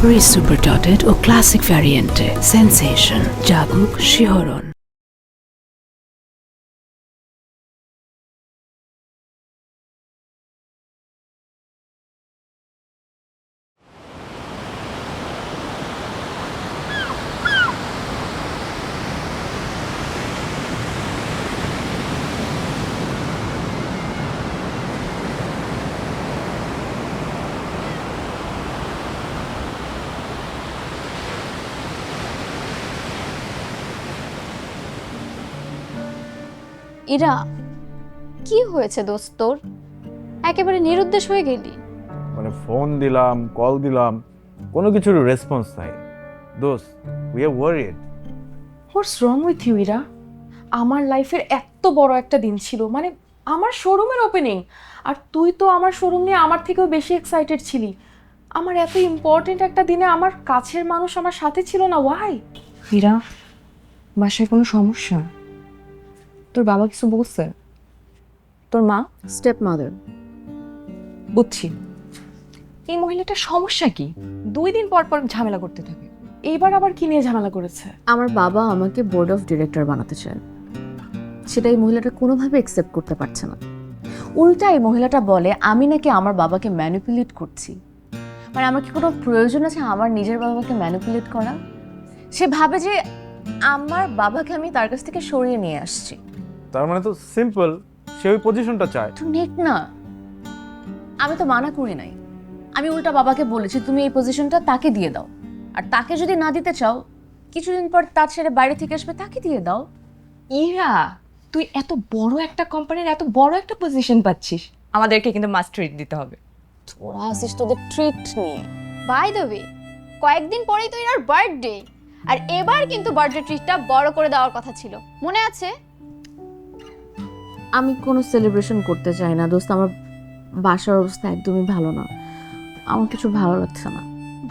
Strawberry super dotted ও classic ভ্যারিয়েন্টে sensation জাগুক শিহরণ। ইরা, কি হয়েছে দোস্ত তোর? একেবারে নিরুদ্দেশ হয়ে গেলি। মানে ফোন দিলাম, কল দিলাম, কোনো কিছুর রেসপন্স নাই। দোস্ত, we are worried. What's wrong with you Ira? আমার লাইফের এত বড় একটা দিন ছিল, মানে আমার শোরুমের ওপেনিং, আর তুই তো আমার শোরুম নিয়ে আমার থেকেও বেশি এক্সাইটেড ছিলি। আমার এত ইম্পর্টেন্ট একটা দিনে আমার কাছের মানুষ আমার সাথে ছিল না, ওয়াই? ইরা, বাসায় কোনো সমস্যা? তোর বাবা কিছু বলছে? তোর মা? Step mother. বুঝছি। এই মহিলাটার সমস্যা কি? 2 দিন পর পর ঝামেলা করতে থাকে। এইবার আবার কি নিয়ে ঝামেলা করেছে? আমার বাবা আমাকে বোর্ড অফ ডিরেক্টর বানাতে চায়, সেটা এই মহিলাটা কোনোভাবে অ্যাকসেপ্ট করতে পারছে না। উল্টা এই মহিলাটা বলে আমি নাকি আমার বাবাকে ম্যানিপুলেট করছি। মানে আমার কি কোনো প্রয়োজন আছে আমার নিজের বাবাকে ম্যানিপুলেট করা? সে ভাবে যে আমার বাবাকে আমি তার কাছ থেকে সরিয়ে নিয়ে আসছি। তার মানে তো সিম্পল, সে ওই পজিশনটা চায়। তো নেট না, আমি তো মানা করি নাই। আমি উল্টা বাবাকে বলেছি তুমি এই পজিশনটা তাকে দিয়ে দাও, আর তাকে যদি না দিতে চাও কিছুদিন পর তার ছেড়ে বাইরে থেকে আসবে, তাকে দিয়ে দাও। ইরা, তুই এত বড় একটা কোম্পানির এত বড় একটা পজিশন পাচ্ছিস, আমাদেরকে কিন্তু মাস্ট ট্রিট দিতে হবে। তোরা আসিস তোদের ট্রিট নিয়ে। বাই দ্য ওয়ে, কয়েকদিন পরেই তো এর বার্থডে, আর এবার কিন্তু বার্থডে ট্রিটটা বড় করে দেওয়ার কথা ছিল, মনে আছে? আমি কোনো সেলিব্রেশন করতে চাই না দোস্ত, আমার বাসার অবস্থা একদমই ভালো না, আমার কিছু ভালো লাগছে না।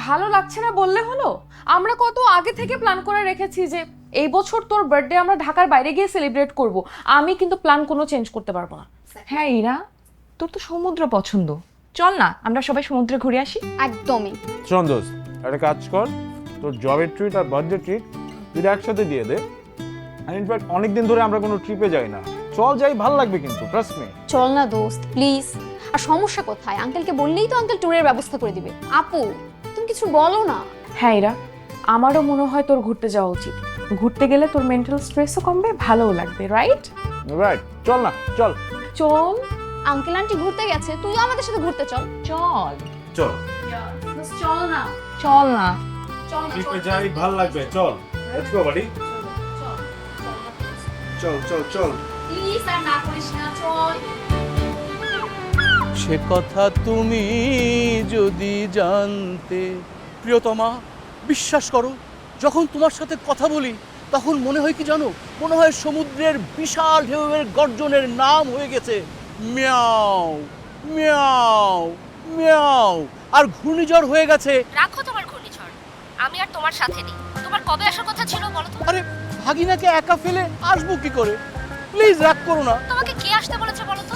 ভালো লাগছে না বললে হলো? আমরা কত আগে থেকে প্ল্যান করে রেখেছি যে এই বছর তোর বার্থডে আমরা ঢাকার বাইরে গিয়ে সেলিব্রেট করব। আমি কিন্তু প্ল্যান কোনো চেঞ্জ করতে পারবো না। হ্যাঁ ইরা, তোর তো সমুদ্র পছন্দ, চল না আমরা সবাই সমুদ্রে ঘুরে আসি। একদমই। শোন দোস্ত, একটা কাজ কর, তোর জবের ট্রিট আর বার্থডে ট্রিট দুটো একসাথে দিয়ে দে। আর ইনফ্যাক্ট অনেকদিন ধরে আমরা কোনো ট্রিপে যাই না, চল যাই, ভালো লাগবে কিন্তু, ট্রাস্ট মি। চল না দোস্ত প্লিজ। আর সমস্যা কোথায়? আঙ্কেলকে বললেই তো আঙ্কেল ট্যুরের ব্যবস্থা করে দিবে। আপু তুমি কিছু বলো না। হ্যাঁ ইরা, আমারও মনে হয় তোর ঘুরতে যাওয়া উচিত। ঘুরতে গেলে তোর মেন্টাল স্ট্রেসও কমবে, ভালোও লাগবে, রাইট? রাইট, চল না, চল চল। আঙ্কেল আন্টি ঘুরতে গেছে, তুইও আমাদের সাথে ঘুরতে চল। চল চল চল না, চল না। চল না, ট্রিপে যাই, ভালো লাগবে, চল, লেটস গো বাড়ি। চল চল চল। প্লিজ আর না করিস না, চল। সে কথা তুমি যদি জানতে। প্রিয়তমা, বিশ্বাস করো, যখন তোমার সাথে কথা বলি তখন মনে হয় কি জানো, মনে হয় সমুদ্রের বিশাল ঢেউয়ের গর্জনের নাম হয়ে গেছে মিয়াও মিয়াও মিয়াও, আর ঘূর্ণিঝড় হয়ে গেছে। রাখো তোমার ঘূর্ণিঝড়, আমি আর তোমার সাথে নেই। তোমার কবে আসার কথা ছিল বলো তো? আরে ভাগিনাকে একা ফেলে আসবো কি করে? প্লিজ রাগ করো না। তোমাকে কে আসতে বলেছে বলো তো?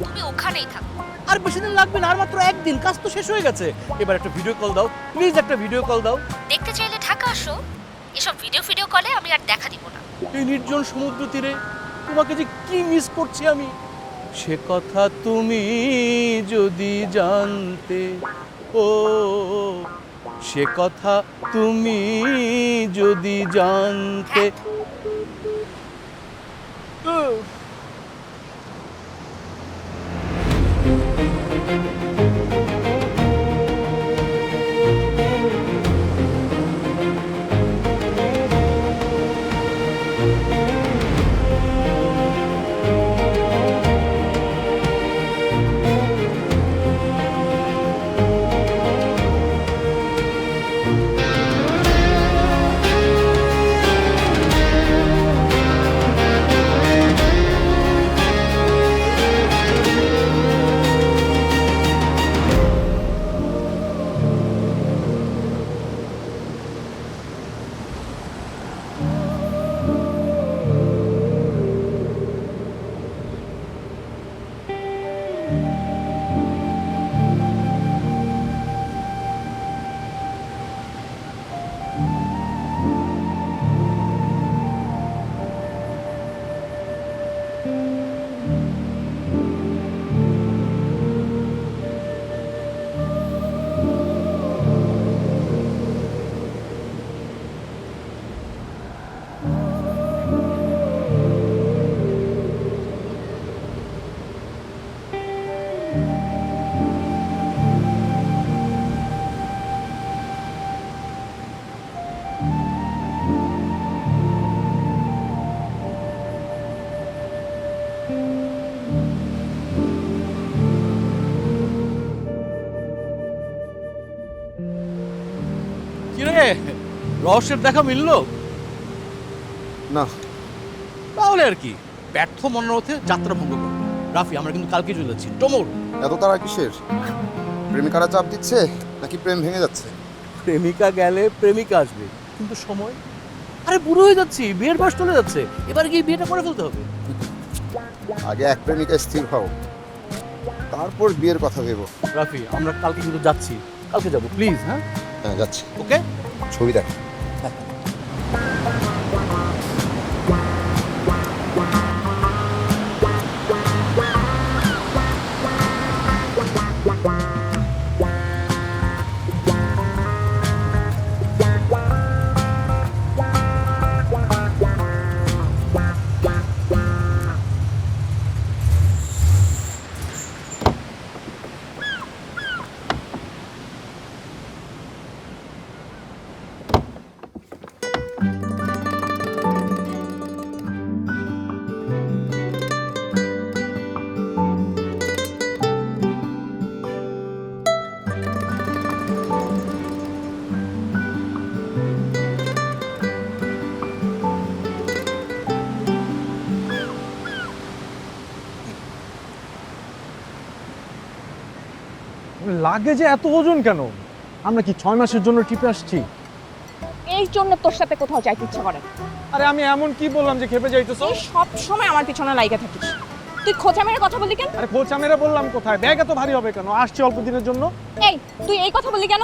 তুমি ওখানেই থাকো। আর বেশি দিন লাগবে না, আর মাত্র একদিন, কাজ তো শেষ হয়ে গেছে। এবার একটা ভিডিও কল দাও প্লিজ, একটা ভিডিও কল দাও। দেখতে চাইলে ঢাকা আসো, এসব ভিডিও কলে আমি আর দেখা দিব না। এই নির্জন সমুদ্র তীরে তোমাকে যে কি মিস করছি আমি, সে কথা তুমি যদি জানতে। ও সে কথা তুমি যদি জানতে। উফ। কিরে রহস্যের দেখা মিললো? না। তাহলে আর কি, ব্যর্থ মনোরথে যাত্রা ভঙ্গ করো। রাফি, আমরা কিন্তু কালকে চলে যাচ্ছি টমোর। এত তারা কিসের? প্রেমিকারা চাপ দিচ্ছে নাকি প্রেম ভেঙে যাচ্ছে? প্রেমিকা গেলে প্রেমিকা আসবে, কিন্তু সময়, আরে বুড়ো হয়ে যাচ্ছি, বিয়ের বয়স চলে যাচ্ছে, এবার গিয়ে বিয়েটা করে ফেলতে হবে। আগে এক প্রেমিকা স্থির হও, তারপর বিয়ের কথা ভেবো। রাফি, আমরা কালকে কিন্তু যাচ্ছি, কালকে যাবো প্লিজ। হ্যাঁ হ্যাঁ যাচ্ছি। ওকে, ছবি দেখ। লাগে যে এত ওজন কেন? আমরা কি 6 মাসের জন্য ট্রিপে আসছি? এই জন্য তোর সাথে কোথাও যাইতে ইচ্ছা করে না। আরে আমি এমন কি বললাম যে খেপে যাইতেছো? তুই সব সময় আমার পিছনে লাইগা থাকিস। তুই খোঁচা মেরে কথা বললি কেন? আরে খোঁচা মেরে বললাম কোথায়? ব্যাগ এত ভারী হবে কেন? আসছি অল্প দিনের জন্য। এই তুই এই কথা বললি কেন?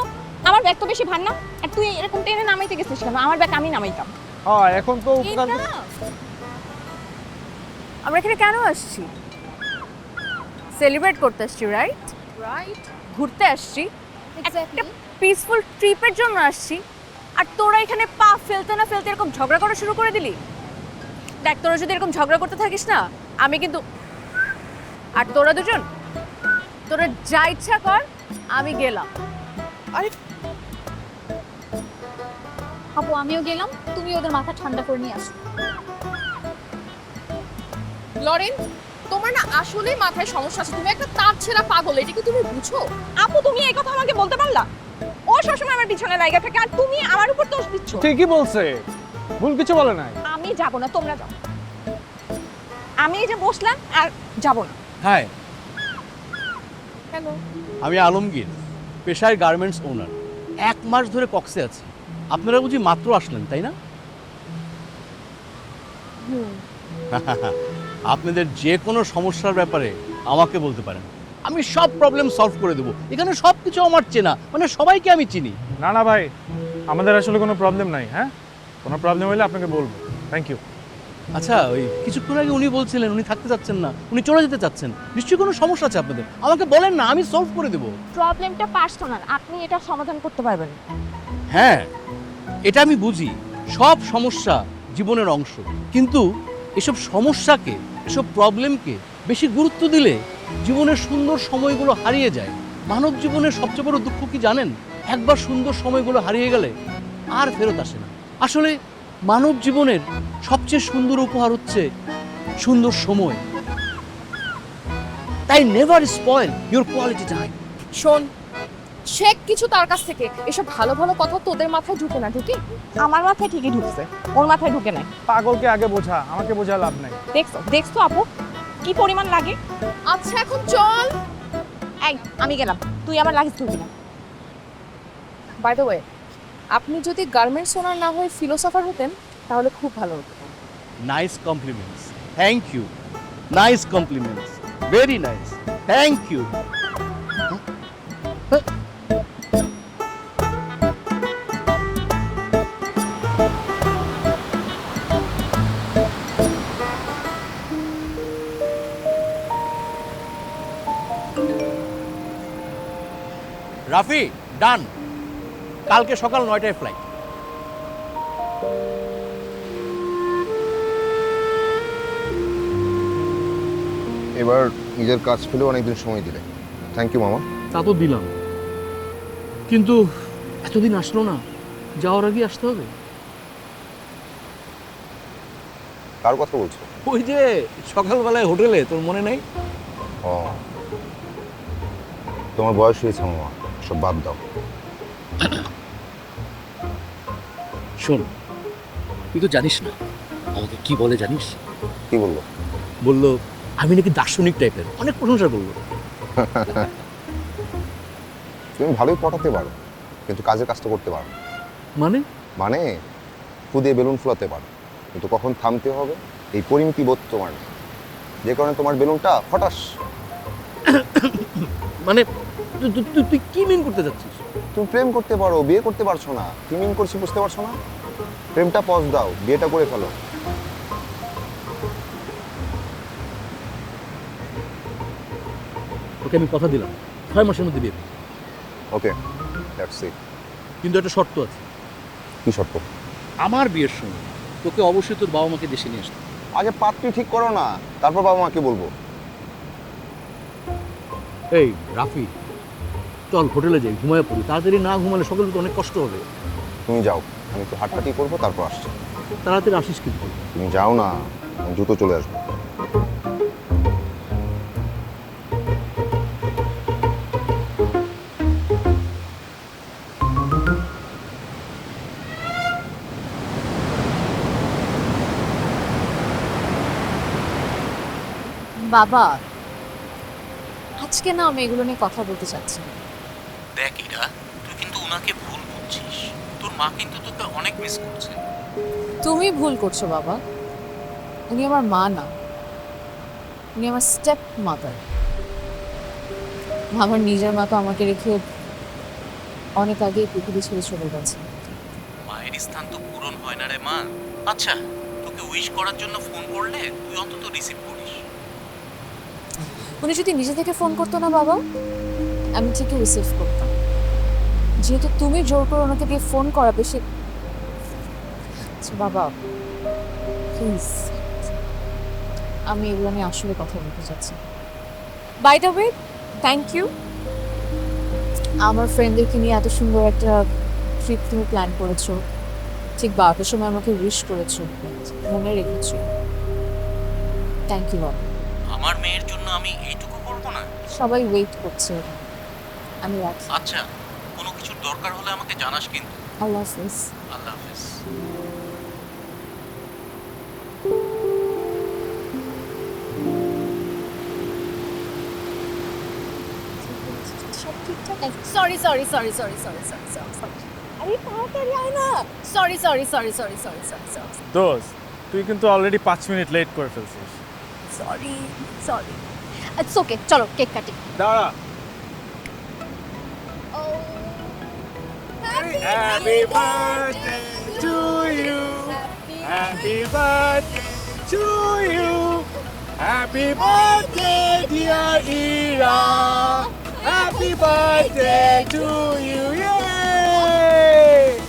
আমার ব্যাগ তো বেশি ভার না। আর তুই এরকম টেনে নামাইতে গেছিস কেন? আমার ব্যাগ আমি নামাইতাম। হ্যাঁ এখন তো উপকার। আমরা এখানে কেন আসছি? সেলিব্রেট করতে আসছি, রাইট? রাইট, ঘুরতে আসছি, এক্স্যাক্টলি। পিসফুল ট্রিপের জন্য আসছি। আর তোরা এখানে পা ফেলতে না ফেলতে এরকম ঝগড়া করা শুরু করে দিলি। দেখ, তোরা যদি এরকম ঝগড়া করতে থাকিস না, আমি কিন্তু, আর তোরা দুজন, তোরা যা ইচ্ছা কর, আমি গেলাম। আপু আমিও গেলাম, তুমি ওদের মাথা ঠান্ডা করে নিয়ে আসো। লরেন, তোমার না আসলেই মাথায় সমস্যা আছে। তুমি একটা তার ছেঁড়া পাগল, এটা কি তুমি বুঝো? আপু তুমি এই কথা আমাকে বলতে পারলা? ও সবসময় আমার পিছনে লাইগা থাকে আর তুমি আমার উপর দোষ দিচ্ছ। ঠিকই বলছে, ভুল কিছু বলে নাই। আমি যাব না, তোমরা যাও। আমি এই যে বসলাম আর যাব না। হ্যাঁ, হ্যালো, আমি আলমগীর, পেশায় গার্মেন্টস ওনার। 1 মাস ধরে কক্সে আছি। আপনারা বুঝি মাত্র আসলেন, তাই না? আপনাদের যে কোনো সমস্যার ব্যাপারে আমাকে বলতে পারেন, আমি সব প্রবলেম সলভ করে দেবো। এখানে সব কিছু আমার চেনা, মানে সবাইকে আমি চিনি। না না ভাই, আমাদের আসলে কোনো প্রবলেম নাই। হ্যাঁ, কোনো প্রবলেম হলে আপনাকে বলবো। Thank you. আচ্ছা, ওই কিছুক্ষণ আগে উনি বলছিলেন উনি থাকতে চাচ্ছেন না, উনি চলে যেতে চাচ্ছেন। নিশ্চয়ই কোনো সমস্যা আছে আপনাদের, আমাকে বলেন না, আমি সলভ করে দেবো। প্রবলেমটা পার্সোনাল, আপনি এটা সমাধান করতে পারবেন। হ্যাঁ, এটা আমি বুঝি, সব সমস্যা জীবনের অংশ। কিন্তু এসব সমস্যাকে, এসব প্রবলেমকে বেশি গুরুত্ব দিলে জীবনের সুন্দর সময়গুলো হারিয়ে যায়। মানব জীবনের সবচেয়ে বড় দুঃখ কি জানেন? একবার সুন্দর সময়গুলো হারিয়ে গেলে আর ফেরত আসে না। আসলে মানব জীবনের সবচেয়ে সুন্দর উপহার হচ্ছে সুন্দর সময়। তাই never spoil your quality time. শোন, শেখ কিছু তার কাছ থেকে। এসব ভালো ভালো কথা তোদের মাথায় ঢুকে না, ঢুকি? আমার মাথায় ঠিকই ঢুকছে, ওর মাথায় ঢুকে নাই। পাগলকে আগে বোঝা, আমাকে বোঝা লাভ নাই। দেখছো দেখছো আপু কি পরিমাণ লাগে। আচ্ছা এখন চল। এই আমি গেলাম, তুই আমার লাগেজ তুলবি না। বাই দ্য ওয়ে, আপনি যদি গার্মেন্টস ওনার না হয়ে ফিলোসফার হতেন তাহলে খুব ভালো হতো। Nice compliments, thank you. Nice compliments, very nice, thank you. Rafi, done. কালকে সকাল 9টায় ফ্লাইট। এবার নিজের কাজ ফেলেও অনেকদিন সময় দিলে, থ্যাংক ইউ মামা। তা তো দিলাম, কিন্তু এতদিন আসলো না, যাওয়ার আগে আসতে হবে। কার কথা বলছো? ওই যে সকালবেলায় হোটেলে, তোর মনে নেই? ও, তোমার বয়স হয়েছে মামা, সব বাদ দাও। শোন, তুই তো জানিস না আমাকে কি বলে জানিস? কি বললো? বললো আমি নাকি দার্শনিক টাইপের, অনেক প্রশংসা করলো। তুমি ভালোই পটাতে পারো, কিন্তু কাজের কাজটা করতে পারো না। মানে মানে খুদে বেলুন ফুলাতে পারো, কিন্তু কখন থামতে হবে এই পরিমিতি বোধ তোমার নেই, যে কারণে তোমার বেলুনটা ফটাস। মানে তুই কি মিন করতে যাচ্ছিস? তুমি প্রেম করতে পারো, বিয়ে করতে পারছো না, কি মিন করছি বুঝতে পারছো না? প্রেমটা পজ দাও, বিয়েটা করে ফেলো। ওকে আমি কথা দিলাম 6 মাসের মধ্যে বিয়ে করব। ওকে, দ্যাটস ইট। কিন্তু একটা শর্ত আছে। কি শর্ত? আমার বিয়ের সময় তোকে অবশ্যই তোর বাবা মাকে দেশে নিয়ে আসতে হবে। আগে পাত্রী ঠিক করো না, তারপর বাবা মাকে বলবো। এই রাফি, চল হোটেলে যাই, ঘুমায় পড়ি। তাড়াতাড়ি না ঘুমালে সকালে তো অনেক কষ্ট হবে। তুমি যাও, আমি একটু হাঁটাহাঁটি করবো, তারপর আসছি। তাড়াতাড়ি আসিস কিন্তু। তুমি যাও না, আমি দ্রুত চলে আসবো। বাবা, আজকে না আমি এগুলো নিয়ে কথা বলতে চাচ্ছি না। দেখ ইরা, তুই কিন্তু উনাকে ভুল বুঝছিস। তোর মা কিন্তু তোকে অনেক মিস করছে। তুমি ভুল করছো বাবা, উনি আমার মা না, উনি আমার স্টেপ মাদার। আমার নিজের মা তো আমাকে রেখে অনেক আগে পৃথিবী ছেড়ে চলে গেছে। মায়ের স্থান তো পূরণ হয় না রে মা। আচ্ছা, তোকে উইশ করার জন্য ফোন করলে তুই অন্তত রিসিভ করিস। উনি যদি নিজে থেকে ফোন করতো না বাবা, আমি ঠিকই রিসিভ করতাম। যেহেতু তুমি জোর করে ওনাকে দিয়ে ফোন করাবে, সে আচ্ছা বাবা প্লিজ, আমি এগুলো নিয়ে আসলে কথা বলতে চাচ্ছি। By the way, thank you আমার ফ্রেন্ডদেরকে নিয়ে এত সুন্দর একটা ট্রিপ তুমি প্ল্যান করেছো। ঠিক 12টার সময় আমাকে উইশ করেছো, মনে রেখেছো। থ্যাংক ইউ বাবা। আমার মেয়ের জন্য আমি এইটুকু করব না? সবাই ওয়েট করছে, আমি রাখছি। আচ্ছা, কোনো কিছুর দরকার হলে আমাকে জানাস কিন্তু। আল্লাহ হাফিজ। আল্লাহ হাফেজ। সব ঠিকঠাক আছে? Sorry sorry sorry sorry sorry sorry sorry, আরে তাড়াতাড়ি আয় না। Sorry sorry sorry sorry sorry sorry sorry দোস্ত, তুই কিন্তু অলরেডি 5 মিনিট লেট করে ফেলছিস। সরি সরি, ইটস ওকে, চলো কেক কাটি। দাঁড়া। Happy birthday to you. Happy birthday to you. Happy birthday, dear Ira. Happy birthday to you. Yay!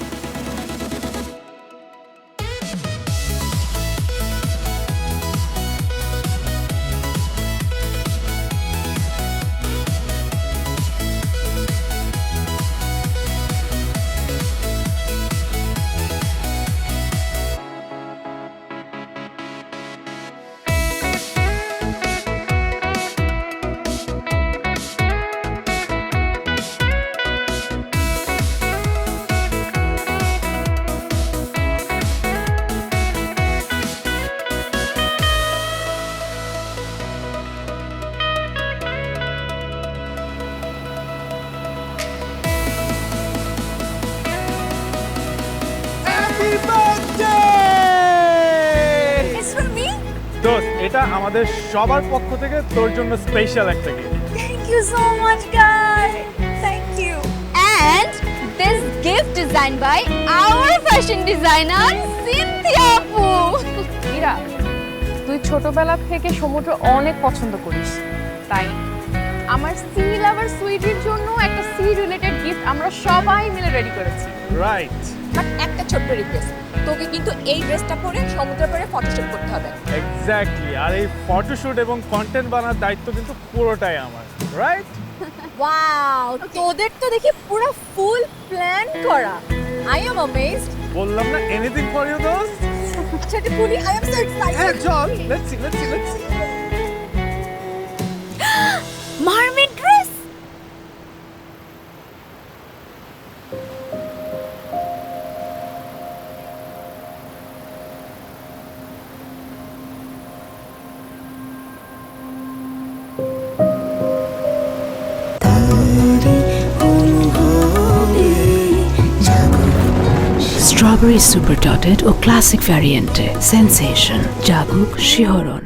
Happy birthday! It's for me. দোস্ত, এটা আমাদের সবার পক্ষ থেকে তোর জন্য স্পেশাল একটা gift. Thank you so much, guys. Thank you. And this gift designed by our fashion designer, Cynthia Apu. Ira, তুই ছোটবেলা থেকে সমুদ্র অনেক পছন্দ করিস, তাই আমার সি লাভার সুইটির জন্য একটা সি রিলেটেড গিফট আমরা সবাই মিলে রেডি করেছি। রাইট, বাট একটা ছোট্ট রিকোয়েস্ট, তোকে কিন্তু এই ড্রেসটা পরে সমুদ্রে পরে ফটোশুট করতে হবে। এক্স্যাক্টলি। আর এই ফটোশুট এবং কন্টেন্ট বানানোর দায়িত্ব কিন্তু পুরোটাই আমার, রাইট? ওয়াও, তোদের তো দেখি পুরো ফুল প্ল্যান করা। I am amazed. বললাম না, এনিথিং ফর ইউ দোস্ত। আচ্ছা এটা পুরি, আই এম সো এক্সাইটেড। চল, let's see. Mermaid dress. Strawberry super dotted ও ক্লাসিক ভ্যারিয়েন্টে সেন্সেশন জাগুক শিহরণ।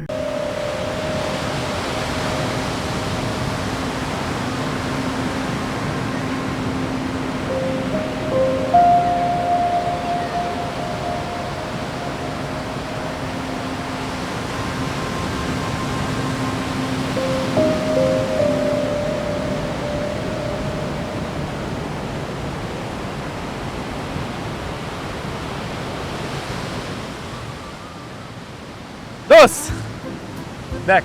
দোস্ত দেখ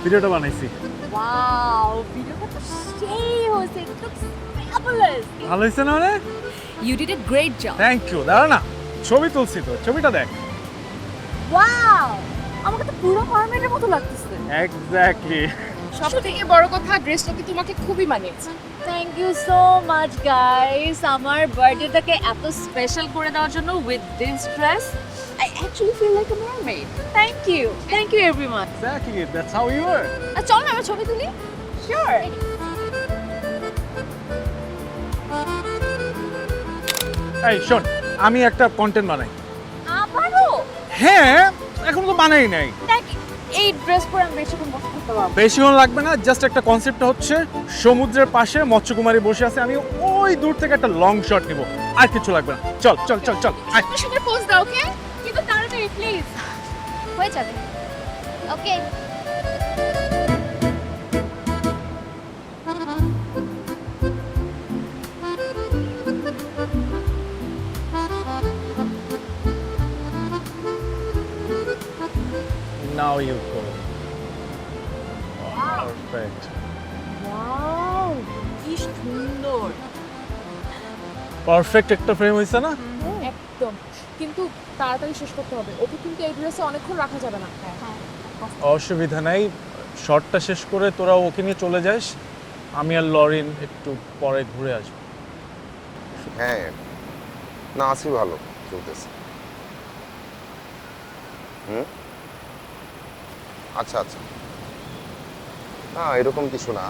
ভিডিওটা বানাইছি, ওয়াও ভিডিওটা তো সেই হয়েছে, ইট লুকস ফ্যাবুলাস। ভালো হয়েছে না? মানে you did a great job. Thank you. দাঁড়া না, ছবি তুলছি তো, ছবিটা দেখ। ওয়াও আমাকে তো পুরো ফার্মের মতো লাগতেছে। এক্স্যাক্টলি। সবথেকে বড় কথা ড্রেসটা কি তোমাকে খুবই মানিয়েছে। Thank you so much guys, আমার বার্থডেটাকে এত স্পেশাল করে দেওয়ার জন্য with this dress I actually feel like a mermaid. Thank you everyone. Exactly, that's how you are. চল না আমরা ছবি তুলি। Sure. এই শোন, আমি একটা কন্টেন্ট বানাই। আবারও হ্যাঁ, এখন তো বানাই নাই। দেখ এই ড্রেস পরে আমি বেশিক্ষণ বসে থাকতে পারবো। বেশিক্ষণ লাগবে না, জাস্ট একটা কনসেপ্টটা হচ্ছে সমুদ্রের পাশে মৎস্যকুমারী বসে আছে, আমি ওই দূর থেকে একটা লং শট নিব, আর কিছু লাগবে না। চল চল চল চল আয়। সুন্দর সুন্দর পোজ দাও, ওকে? কিন্তু তাড়াতাড়ি প্লিজ। হয়ে যাবে। ওকে Now you go. Perfect. Wow কি সুন্দর। পারফেক্ট একটা ফ্রেম হয়েছে না? একদম, কিন্তু তাড়াতাড়ি শেষ করতে হবে। ওকে কিন্তু এই ড্রেসে অনেকক্ষণ রাখা যাবে না। অসুবিধা নাই, শর্টটা শেষ করে তোরা ওকে নিয়ে চলে যাস, আমি আর লরিন একটু পরে ঘুরে আসবো। হ্যাঁ, না আছি ভালো চলতেছে। আচ্ছা আচ্ছা, না এরকম কিছু না।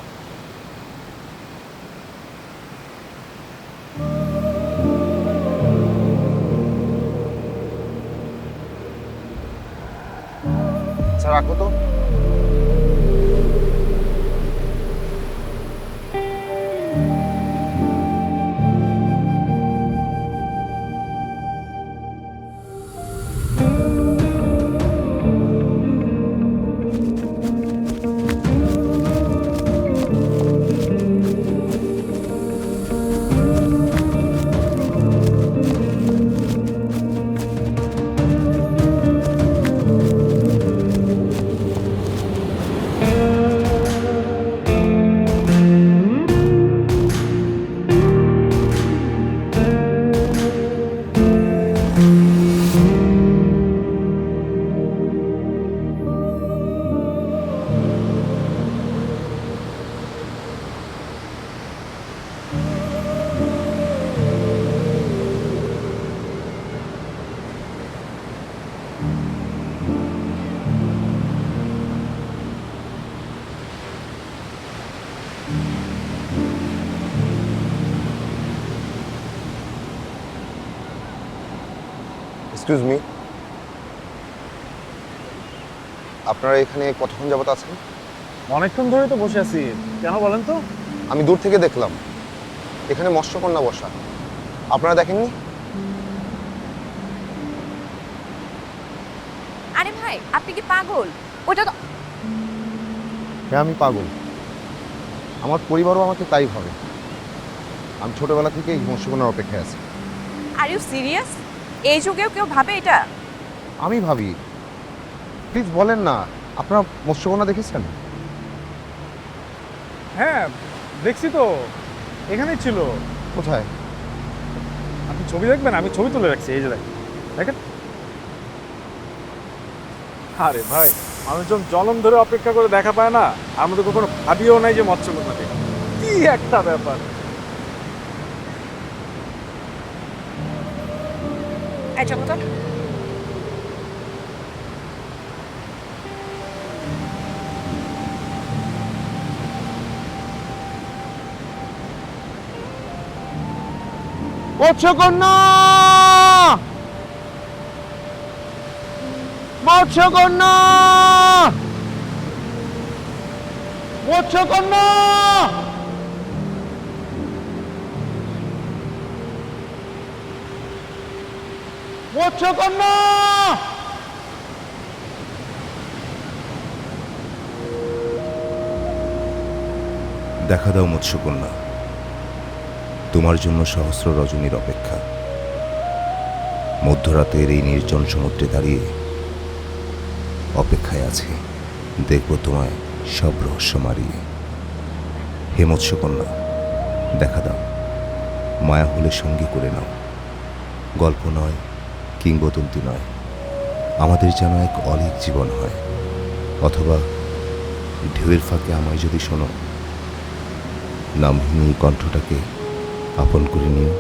আচ্ছা রাখো তো। এক্সকিউজ মি, আপনারা এখানে কতক্ষণ যাবত আছেন? অনেকক্ষণ ধরে তো বসে আছি, কেন বলেন তো? আমি দূর থেকে দেখলাম এখানে মৎস্যকন্যা বসা, আপনারা দেখেননি? আরে ভাই আপনি কি পাগল? ওটা তো হ্যাঁ আমি পাগল, আমার পরিবারও আমাকে তাই ভাবে। আমি ছোটবেলা থেকে এই মৎস্যকন্যার অপেক্ষায় আছি। Are you serious? এই যুগেও কেউ ভাবে এটা? আমি ভাবি। প্লিজ বলেন না, আপনারা মৎস্যকন্যা দেখেছেন? হ্যাঁ দেখছি তো, এখানেই ছিল। কোথায়? আপনি ছবি দেখবেন? আমি ছবি তুলে রাখছি, এই যে দেখেন। আরে ভাই, মানুষজন জনম ধরে অপেক্ষা করে দেখা পায় না, আর মধ্যে কখনো ভাবিও নাই যে মৎস্যকন্যা দেখে। কি একটা ব্যাপার। আচ্ছা কথা মৎস্যকন্যা! মৎস্যকন্যা! মৎস্যকন্যা! মৎস্যকন্যা! দেখা দাও মৎস্যকন্যা, তোমার জন্য সহস্র রজনীর অপেক্ষা। মধ্যরাতের এই নির্জন সমুদ্রে দাঁড়িয়ে অপেক্ষায় আছে, দেখব তোমায় সব রহস্য মারিয়ে। হে মৎস্যকন্যা, দেখা দাও, মায়া হলে সঙ্গী করে নাও। গল্প নয়, কিংবদন্তি নয়, আমাদের যেন এক অলীক জীবন হয়। অথবা ঢেউয়ের ফাঁকে আমায় যদি শোনো, নামহীন এই কণ্ঠটাকে আপন করে নিও।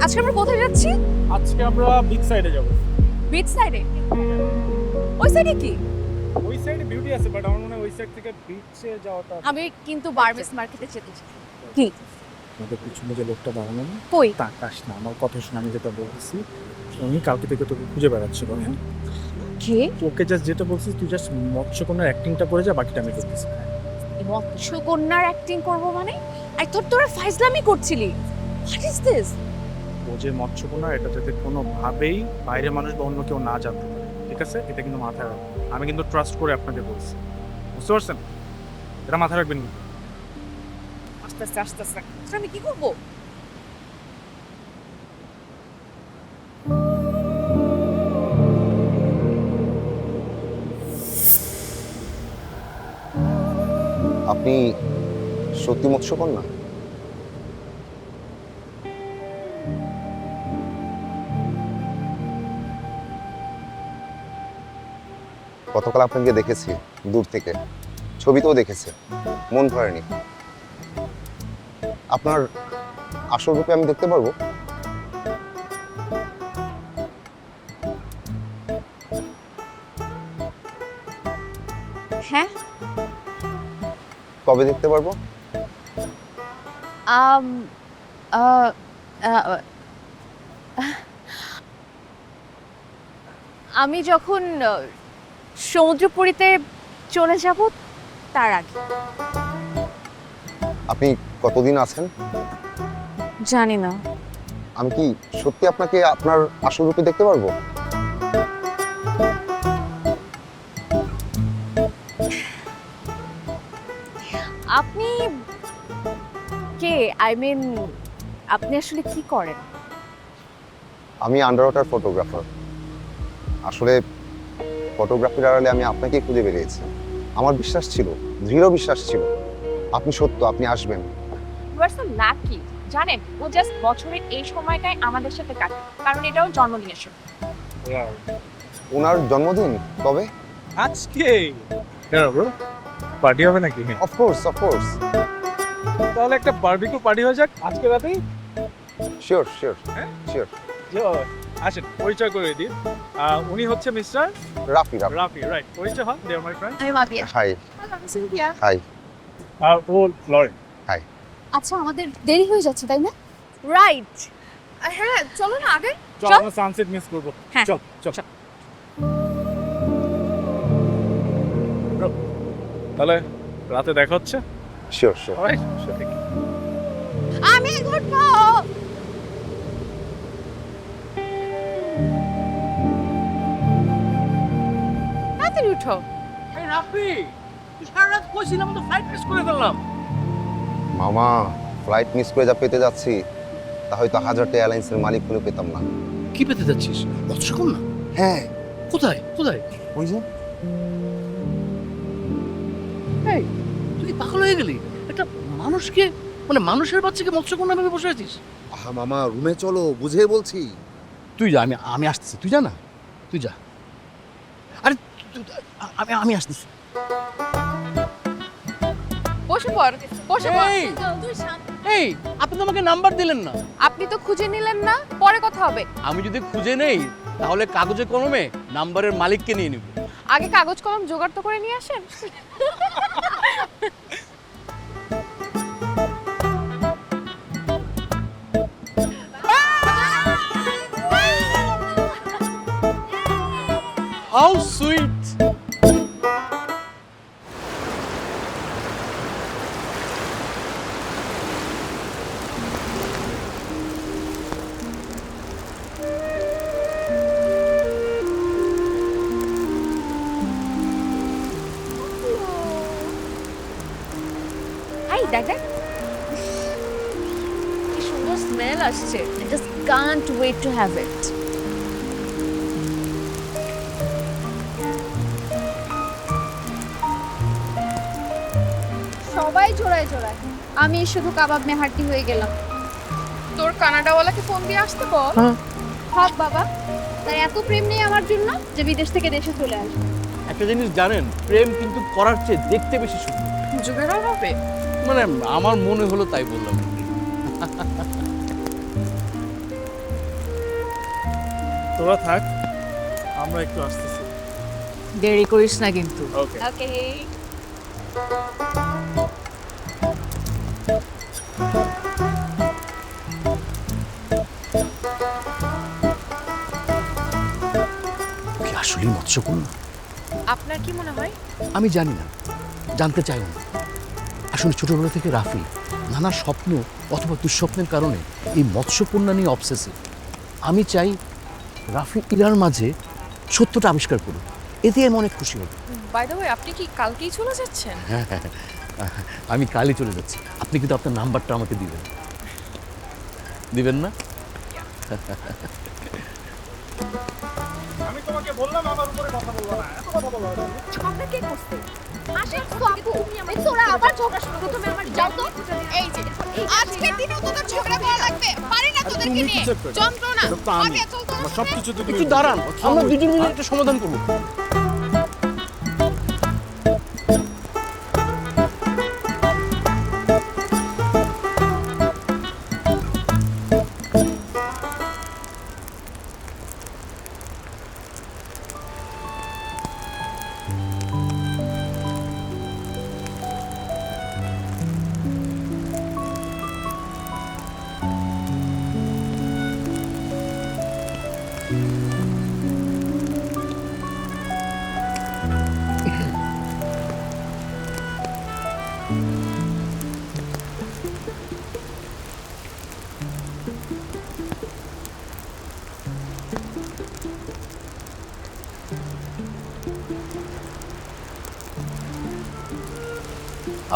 আজকে আমরা কোথায় যাচ্ছি? আজকে আমরা বিচ সাইডে যাব। বিচ সাইডে? ওই সাইডে কি? ওই সাইডে বিউটি আছে, বাট আমার মনে হয় ওই সাইড থেকে বিচে যাওয়াটা। আমি কিন্তু বারবেস মার্কেটে যেতে চাই। কি? আমাদের পিছনে যে লোকটা দাঁড়ানো না, কই? তাকাস না, আমার কথা শুনে আমি যেটা বলছি, উনি কালকে থেকে তোকে খুঁজে বেড়াচ্ছিল। হ্যাঁ, কে? ওকে জাস্ট যেটা বলছিস তুই জাস্ট মৎস্যকন্যার অ্যাক্টিংটা করে যা, বাকিটা আমি করতেছি। মৎস্যকন্যার অ্যাক্টিং করব মানে? আই থট তোরা ফাইজলামি করছিলি। What is this? ও যে মৎস্যকন্যা, এটা যাতে কোনোভাবেই বাইরের মানুষ বা অন্য কেউ না জানতে পারে, ঠিক আছে? এটা কিন্তু মাথায় রাখবেন। আমি কিন্তু ট্রাস্ট করে আপনাকে বলছি, বুঝতে পারছেন? এটা মাথায় রাখবেন কিন্তু। আস্তে আস্তে আস্তে আস্তে আমি কি করবো? আপনি সত্যি মৎস্যকন্যা? গতকাল আপনাকে দেখেছি দূর থেকে, ছবিতেও দেখেছি, মন ভরেনি। আপনার আসল রূপে আমি দেখতে পারবো? হ্যাঁ, কবে দেখতে পারবো? আম আমি যখন সমুদ্রপুরীতে চলে যাব তার আগে। আপনি কতদিন আছেন? জানি না। আমি কি সত্যি আপনাকে আপনার আসল রূপে দেখতে পারবো? আপনি কে? আই মিন আপনি আসলে কি করেন? আমি আন্ডার ওয়াটার ফটোগ্রাফার। আসলে ফটোগ্রাফির আড়ালে আমি আপনাকেই খুঁজে বেরিয়েছি। আমার বিশ্বাস ছিল, দৃঢ় বিশ্বাস ছিল, আপনি সত্য, আপনি আসবেন। You are so lucky. জানেন, ও জাস্ট বছরের এই সময়টাই আমাদের সাথে কাটে, কারণ এটাও জন্মদিনের সময়। ওনার জন্মদিন কবে? আজকে পার্টি হবে নাকি? অফকোর্স অফকোর্স, তাহলে একটা বারবিকিউ পার্টি হয়ে যাক আজকে রাতেই। Sure sure sure. আসেন, পরিচয় করে দিই। উনি হচ্ছে মিস্টার রাফি। রাফি, রাফি, রাইট? পরিচয় হন, দে আর মাই ফ্রেন্ড। আমি মাবিয়া। হাই। সিনথিয়া। হাই। আর ও লরেন। আচ্ছা, আমাদের দেরি হয়ে যাচ্ছে তাই না? রাইট। হ্যাঁ, চলো না আগে। চল, আমরা সানসেট মিস করব। হ্যাঁ। চল চল। তাহলে রাতে দেখা হচ্ছে। Sure sure. অলরাইট। আমি ঘুরবো। তাড়াতাড়ি উঠো। এই রাফি, তুই সারা রাত কইছিলাম তো ফ্লাইট মিস করে ফেললাম। মামা, ফ্লাইট মিস করে যা পেতে যাচ্ছি তা হয়তো হাজারটা এয়ারলাইন্সের মালিক হলেও পেতাম না। কি পেতে যাচ্ছিস? মৎস্যকন্যা? হ্যাঁ। কোথায় কোথায়? ওই যে এই, তুই কি পাগল হয়ে গেলি? একটা মানুষকে মানে মানুষের বাচ্চাকে মৎস্যকন্যা ভেবে বসে আছিস? আহা মামা, রুমে চলো, বুঝিয়ে বলছি। তুই যা, আমি আসতেছি, তুই যা না, তুই যা। আরে আমি আসতেছি। বসে পড়, বসে পড়। এই আপনি তো আমাকে নাম্বার দিলেন না। আপনি তো খুঁজে নিলেন না, পরে কথা হবে। আমি যদি খুঁজে নেই তাহলে কাগজে কলমে নাম্বারের মালিককে নিয়ে নিব। আগে কাগজ কলম জোগাড় তো করে নিয়ে আসেন। How sweet. এই দেখ দেখ, কি সুন্দর স্মেল আসছে। I just can't wait to have it. সবাই জোড়ায় জোড়ায়, আমি শুধু কাবাব মে হাড্ডি হয়ে গেলাম। তোর কানাডাওয়ালাকে ফোন দিয়ে আসতে বল। হক বাবা, তাই এত প্রেম নেই আমার জন্য যে বিদেশ থেকে দেশে চলে আসবে। একটা জিনিস জানেন, প্রেম কিন্তু করার চেয়ে দেখতে বেশি সুন্দর। জুবেরা হবে। মানে আমার মনে হলো তাই বললাম। তোরা থাক, আমরা একটু আসতেছি। দেরি করিস না কিন্তু। ওকে। ওকে। কি আসলেই মৎস্যকন্যা? আপনার কি মনে হয়? আমি জানি না, জানতে চাইও না। আসলে ছোটবেলা থেকে রাফি নানা স্বপ্ন অথবা দুঃস্বপ্নের কারণে এই মৎস্যকন্যা নিয়ে অবসেসিভ। আমি চাই রাফি ইরার মাঝে সত্যটা আবিষ্কার করুক, এতে আমি অনেক খুশি হব। বাই দ্য ওয়ে, আপনি কি কালকেই চলে যাচ্ছেন? আমি কালই চলে যাচ্ছি। আপনি কিন্তু আপনার নাম্বারটা আমাকে দিবেন, দিবেন না? আমি তোমাকে বললাম আমার উপরে কথা বলবো না, এত কথা বলবো না। ঝগড়া কে করছে? আসে তো আপু, তোরা আবার ঝগড়া শুরু। প্রথমে আমার যাও তো। এই যে আজকের দিনেও তোদের ঝগড়া করা লাগবে, পারি না তোদেরকে নিয়ে যন্ত্রণা। আগে চল তো। সবকিছু তুমি একটু দাঁড়ান, আমরা দুজন মিলে একটা সমাধান করবো।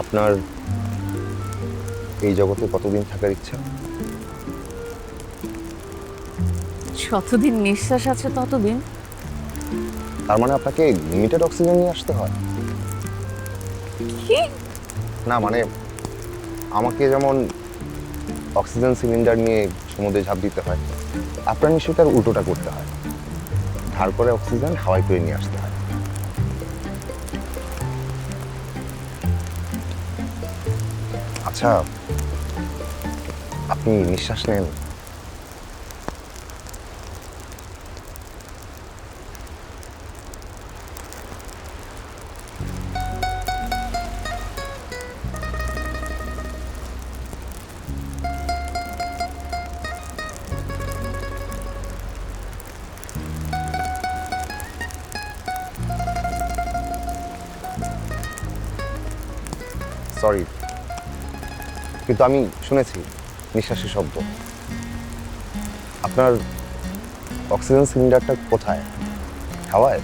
আপনার এই জগতে কতদিন থাকার ইচ্ছা? যতদিন নিঃশ্বাস আছে ততদিন। তার মানে আপনাকে লিমিটেড অক্সিজেন নিয়ে আসতে হয়? কি? না মানে আমাকে যেমন অক্সিজেন সিলিন্ডার নিয়ে সমুদ্রে ঝাঁপ দিতে হয়, আপনার নিশ্চয়ই তার উল্টোটা করতে হয়, ধার করে অক্সিজেন হাওয়ায় করে নিয়ে আসতে হয়। আচ্ছা, আপনি নিঃশ্বাস নেন, সরি, কিন্তু আমি শুনেছি নিঃশ্বাসের শব্দ। আপনার অক্সিজেন সিলিন্ডারটা কোথায়? হাওয়ায়?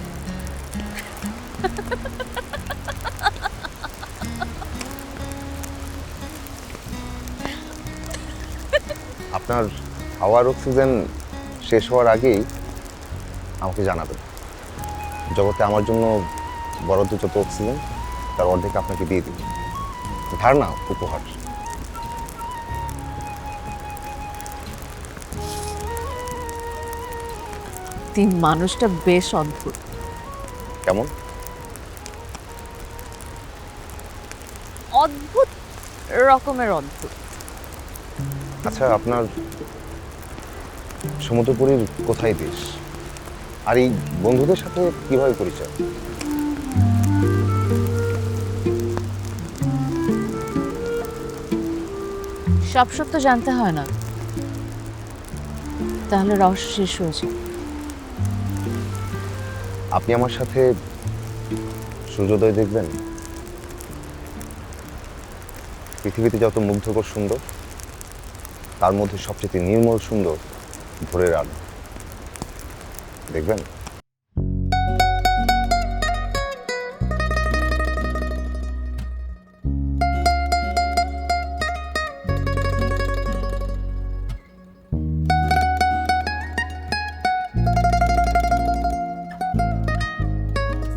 আপনার হাওয়ার অক্সিজেন শেষ হওয়ার আগেই আমাকে জানাবেন। জগতে আমার জন্য বরাদ্দ যত অক্সিজেন তার অর্ধেক আপনাকে দিয়ে দিন। ধার না, উপহার। তিন মানুষটা বেশ অদ্ভুত। কেমন? অদ্ভুত রকমের অদ্ভুত। আচ্ছা, আপনার সমুদ্রপুরীর কোথায় দেশ, আর এই বন্ধুদের সাথে কিভাবে পরিচয়? সব সত্য জানতে হয় না, তাহলে রহস্য শেষ হয়েছে। আপনি আমার সাথে সূর্যোদয় দেখবেন? পৃথিবীতে যত মুগ্ধকর সুন্দর, তার মধ্যে সবচেয়ে নির্মল সুন্দর ভোরের আলো। দেখবেন?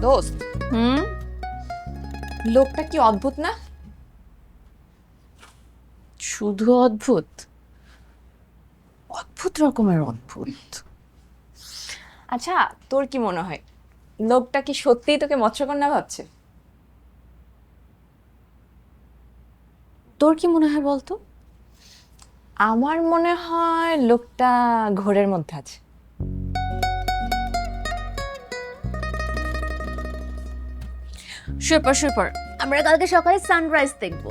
দোস্ত, লোকটা কি অদ্ভুত না? শুধু অদ্ভুত, অদ্ভুত রকমের অদ্ভুত। আচ্ছা, তোর কি মনে হয় লোকটা কি সত্যিই তোকে মৎস্যকন্যা ভাবছে? তোর কি মনে হয় বলতো? আমার মনে হয় লোকটা ঘোরের মধ্যে আছে। সুপার সুপার, আমরা কালকে সকালে সানরাইজ দেখব।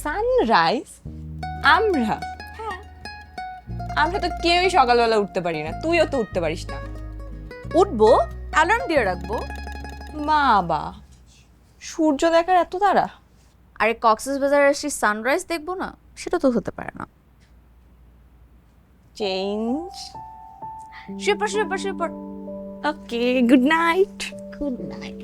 সানরাইজ? আমরা? হ্যাঁ, আমরা তো কেউই সকালবেলা উঠতে পারি না, তুইও তো উঠতে পারিস না। উঠবো, অ্যালার্ম দিয়ে রাখবো। বাবা, সূর্য দেখার এত তাড়া? আরে কক্সবাজারে এসে সানরাইজ দেখবো না, সেটা তো হতে পারে না। Change. Super super super. Okay, good night. Good night.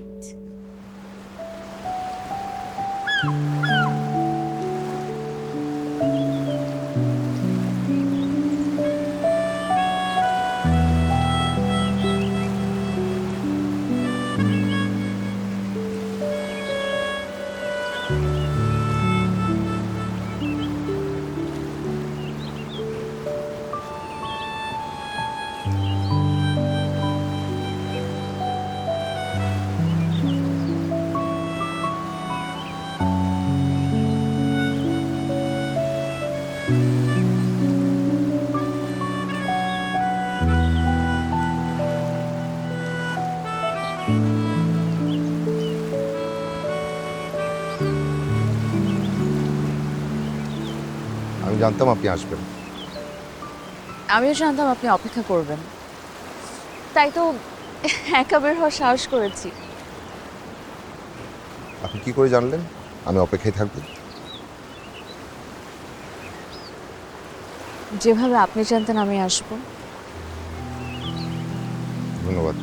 আমি জানতাম আপনি আসবেন। আমিও জানতাম আপনি অপেক্ষা করবেন, তাই তো একা বের হওয়ার সাহস করেছি। আপনি কি করে জানলেন আমি অপেক্ষায় থাকবো? যেভাবে আপনি জানতেন আমি আসবো। ধন্যবাদ।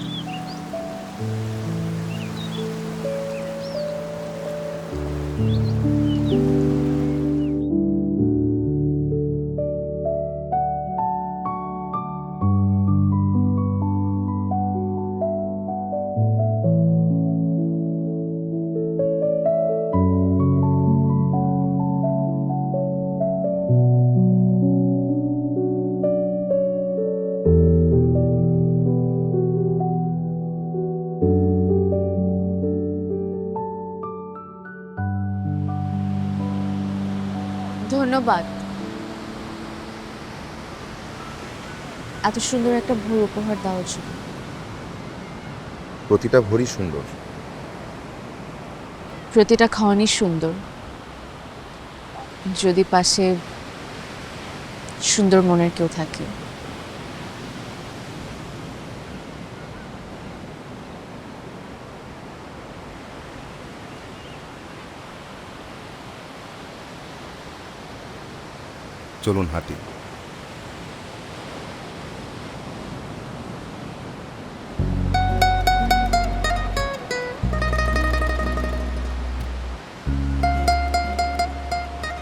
ধন্যবাদ এত সুন্দর একটা ভোর উপহার দেওয়ার জন্য। প্রতিটা ভোরই সুন্দর। প্রতিটা খাওয়ানি সুন্দর, যদি পাশে সুন্দর মনের কেউ থাকে। চলুন হাঁটি।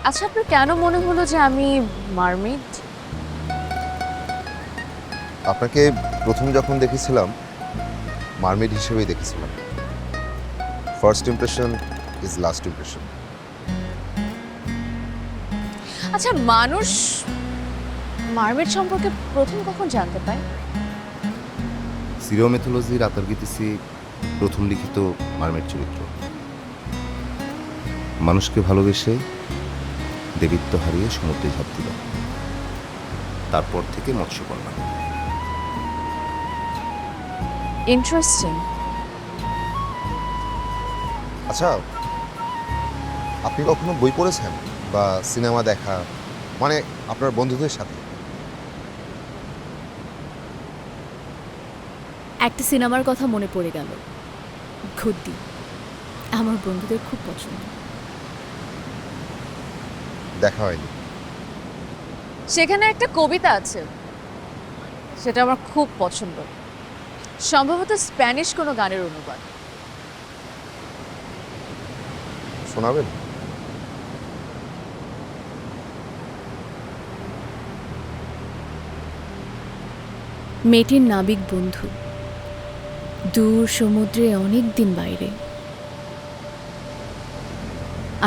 আচ্ছা, আপনার কেন মনে হলো যে আমি মারমেড? আপনাকে প্রথম যখন দেখেছিলাম মারমেড হিসেবেই দেখেছিলাম। First impression is last impression. আচ্ছা, মানুষ মার্মেড সম্পর্কে প্রথম কখন জানতে পায়? সিরিয় মেথোলজির আতর্গিতিসি প্রথম লিখিত মার্মেড চরিত্র। মানুষকে ভালোবেসে দেবীত্ব হারিয়ে সমুদ্রে ঝাঁপ দিল, তারপর থেকে মৎস্যকন্যা। ইন্টারেস্টিং। আচ্ছা, আপনি কখনো বই পড়েছেন বা সিনেমা দেখা, মানে আপনার বন্ধুদের সাথে? একটা সিনেমার কথা মনে পড়ে গেল, ঘুদ্দি। আমার বন্ধুদের খুব পছন্দ। দেখা হয়নি। সেখানে একটা কবিতা আছে, সেটা আমার খুব পছন্দ। সম্ভবত স্প্যানিশ কোনো গানের অনুবাদ। শোনাবেন? মেয়েটির নাবিক বন্ধু, দূর সমুদ্রে অনেক দিন বাইরে,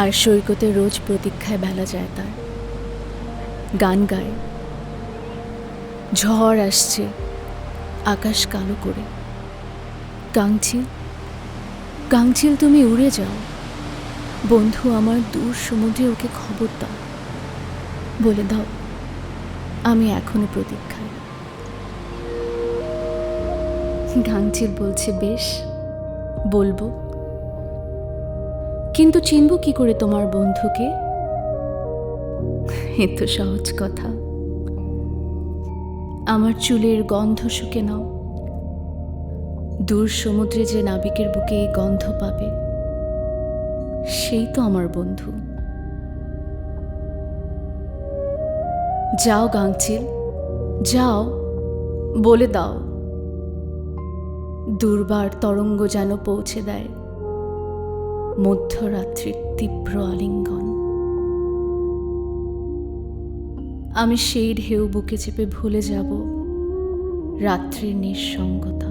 আর সৈকতে রোজ প্রতীক্ষায় বেলা যায় তার। গান গায়, ঝড় আসছে আকাশ কালো করে। গাংচিল, গাংচিল তুমি উড়ে যাও, বন্ধু আমার দূর সমুদ্রে ওকে খবর দাও, বলে দাও আমি এখনো প্রতীক্ষায়। গাংচিল বলছে বেশ, বলবো, কিন্তু চিনব কি করে তোমার বন্ধুকে? এ তো সহজ কথা। আমার চুলের গন্ধ শুকে নাও, দূর সমুদ্রে যে নাবিকের বুকে এই গন্ধ পাবে, সেই তো আমার বন্ধু। যাও গাংচিল, যাও, বলে দাও, দুর্বার তরঙ্গ যেন পৌঁছে দেয় মধ্যরাত্রির তীব্র আলিঙ্গন। আমি সেই ঢেউ বুকে চেপে ভুলে যাব রাত্রির নিঃসঙ্গতা।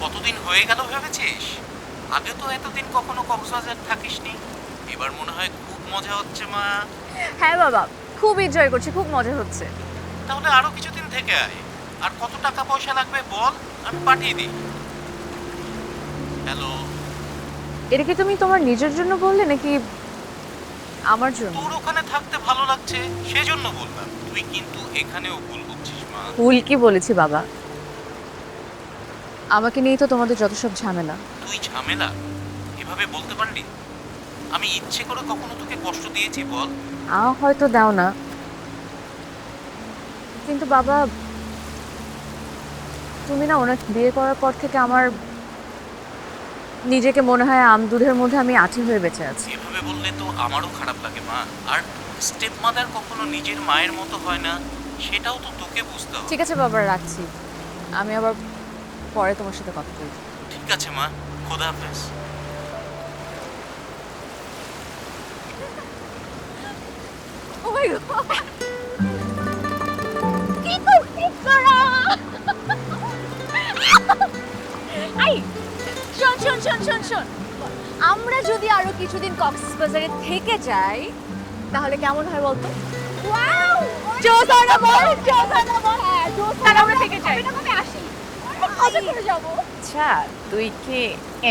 কতদিন হয়ে গেল ভেবেছিস? আগে তো এতদিন কখনো কক্সবাজার থাকিসনি, এবার মনে হয় খুব মজা হচ্ছে মা। হ্যাঁ বাবা, খুব এনজয় করছি, খুব মজা হচ্ছে। তাহলে আরো কিছুদিন থেকে আয়। আর কত টাকা পয়সা লাগবে বল, আমি পাঠিয়ে দিই। হ্যালো, এটা কি তুমি তোমার নিজের জন্য বললে নাকি আমার জন্য? তোর ওখানে থাকতে ভালো লাগছে সেজন্য বললাম। তুই কিন্তু এখানেও ভুল করছিস মা। ভুল কি বলেছি বাবা? আমাকে নিয়ে তো তোমাদের যত সব ঝামেলা। তুই ঝামেলা এভাবে বলতে পারলি? আমি ইচ্ছে করে কখনো তোকে কষ্ট দিয়েছি বল? হয়তো দাও না, কিন্তু বাবা তুমি না ওনাকে বিয়ে করার পর থেকে আমার নিজেকে মনে হয় আমদুধের মধ্যে আমি আঁটি হয়ে বেঁচে আছি। এভাবে বললে তো আমারও খারাপ লাগে মা। আর স্টেপ মাদার কখনো নিজের মায়ের মতো হয় না, সেটাও তো তোকে বুঝতে হবে। ঠিক আছে বাবা, রাখছি। আমি আবার পরে তোমার সাথে কথা বলবো। ঠিক আছে মা, খোদা হাফেজ। ও মাই গড, কি করছিস তোরা? আই শোন শোন শোন শোন শোন, আমরা যদি আরো কিছুদিন কক্সবাজারে থেকে যাই তাহলে কেমন হয় বলতো? ওয়াও, জোসানা বল, জোসানা বল। হ্যাঁ, জোসানা আমরা থেকে যাই। আমি আসি, মজা করে যাব। আচ্ছা, তুই কি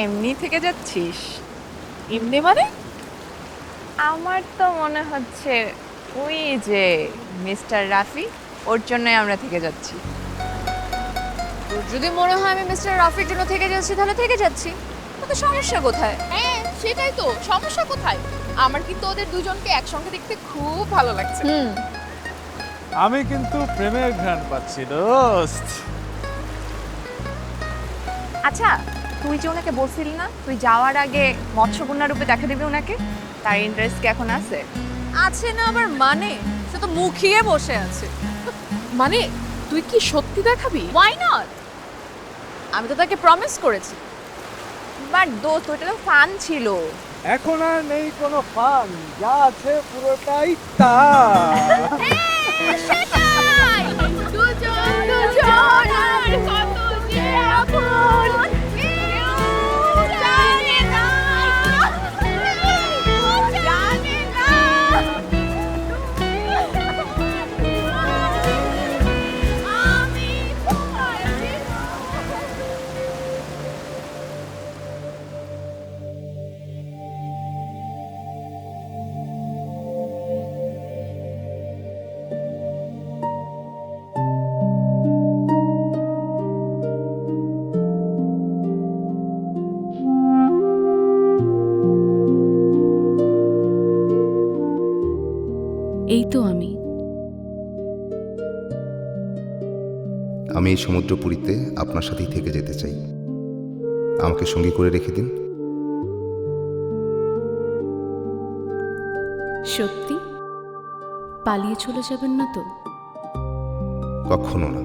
এমনি থেকে যাচ্ছিস? এমনি মানে? আমার তো মনে হচ্ছে ওই যে মিস্টার রাফি, ওর জন্যই আমরা থেকে যাচ্ছি। তোর যদি মনে হয় আমি মিস্টার রাফির জন্য থেকে যাচ্ছি তাহলে থেকে যাচ্ছি, তো সমস্যা কোথায়? হ্যাঁ সেটাই তো, সমস্যা কোথায়? আমার কিন্তু ওদের দুজনকে একসঙ্গে দেখতে খুব ভালো লাগছে। আমি কিন্তু প্রেমের ঘ্রাণ পাচ্ছি দোস্ত। আচ্ছা, তুই যে ওনাকে বলছিলি না তুই যাওয়ার আগে মৎস্যকন্যা রূপে দেখা দিবি ওনাকে, তার ইন্টারেস্ট কি এখন আছে? আছে না আবার মানে, সে তো মুখিয়ে বসে আছে। মানে তুই কি সত্যি দেখাবি? Why not? আমি তো তাকে প্রমিস করেছি। বাট দোস্ত, ওটা তো ফান ছিল। এখন আর নেই কোনো ফান, যা আছে পুরোটাই তা। সেটাই, দুজন দুজন আর এই তো আমি। আমি এই সমুদ্রপুরীতে আপনার সাথেই থেকে যেতে চাই। আমাকে সঙ্গী করে রেখে দিন। সত্যি পালিয়ে চলে যাবেন না তো? কখনো না।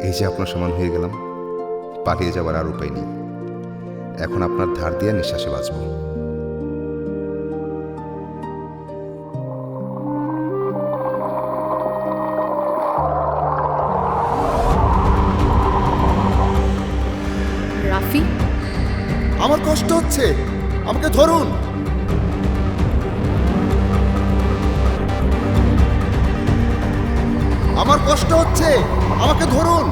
এই যে আপনার সমান হয়ে গেলাম, পালিয়ে যাবার আর উপায় নেই। এখন আপনার ধার দিয়ে নিঃশ্বাসে বাঁচব। রাফি, আমার কষ্ট হচ্ছে, আমাকে ধরুন। আমার কষ্ট হচ্ছে, আমাকে ধরুন।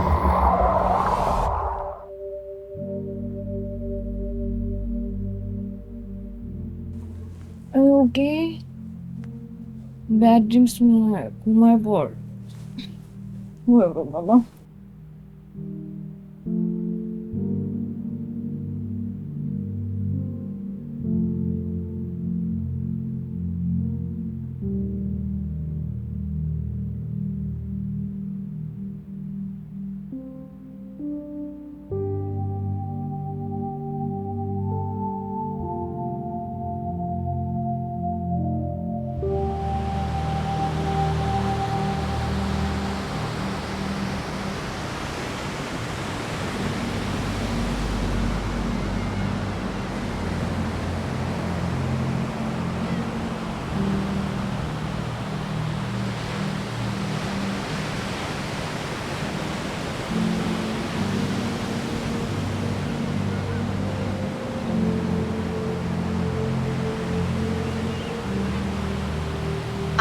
ওকে, ব্যাড ড্রিমস ঘুমায় পর। বাবা,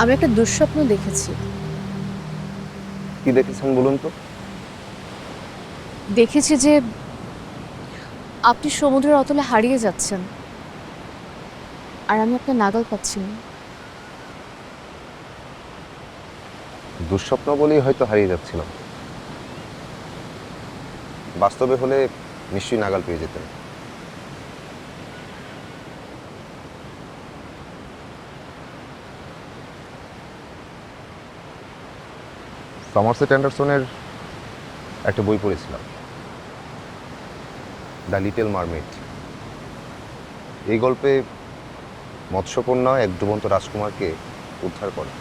আমি একটা দুঃস্বপ্ন দেখেছি। কি দেখেছেন বলুন তো? দেখেছি যে আপনি সমুদ্রের অতলে হারিয়ে যাচ্ছেন, আর আমি আপনার নাগাল পাচ্ছি না। দুঃস্বপ্ন বলেই হয়তো হারিয়ে যাচ্ছিলাম, বাস্তবে হলে নিশ্চয়ই নাগাল পেয়ে যেতেন। সমারসেট অ্যান্ডারসনের একটা বই পড়েছিলাম, দ্য লিটল মারমেড। এই গল্পে মৎস্যকন্যা এক ডুবন্ত রাজকুমারকে উদ্ধার করে,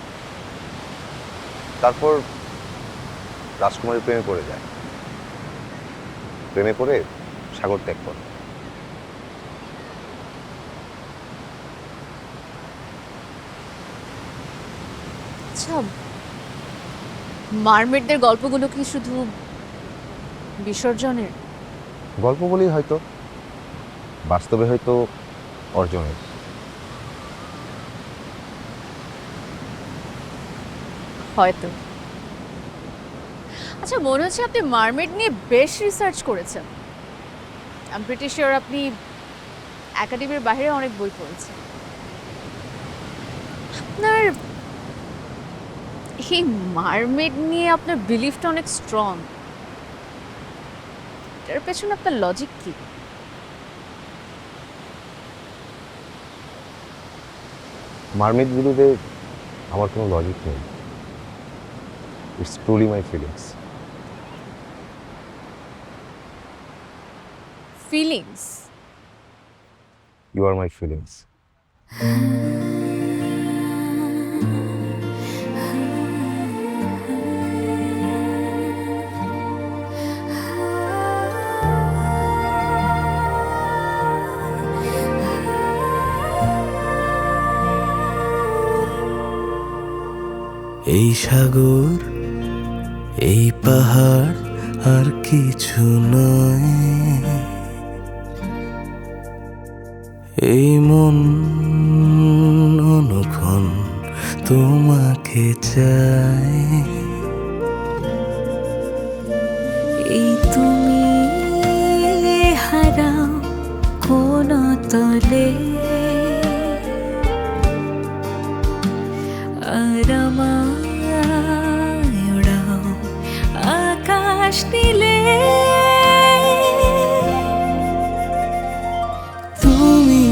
তারপর রাজকুমারীর প্রেমে পড়ে যায়, প্রেমে পড়ে সাগর ত্যাগ করে। আচ্ছা, মারমেডদের গল্পগুলো কি শুধু বিসর্জনের? গল্প বলেই হয়তো, বাস্তবে হয়তো অর্জনের। হয়তো। আচ্ছা, মনে হচ্ছে আপনি মারমেড নিয়ে বেশ রিসার্চ করেছেন। আই এম প্রিটি শিওর আপনি একাডেমির বাইরে অনেক বই পড়েছেন। আপনার এই মারমেড নিয়ে আপনার বিলিফটা অনেক স্ট্রং। এর পেছনে আপনার লজিক কি? মারমেডগুলোতে আমার কোনো লজিক নেই। It's truly my feelings. Feelings? You are my feelings. এই সাগর, এই পাহাড় আর কিছু নয়, এই মন অনুক্ষণ তোমাকে চায়। এই তুমি হারাও কোন তলে, আর আমায় ওড়াও আকাশ নীলে। তুমি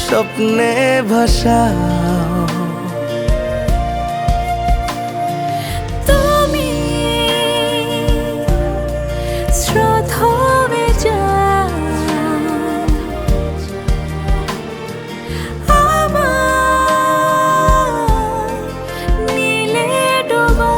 স্বপ্নে ভাসাও। তুমি স্রোত হবে যাও, আমার নীলে ডোবাও।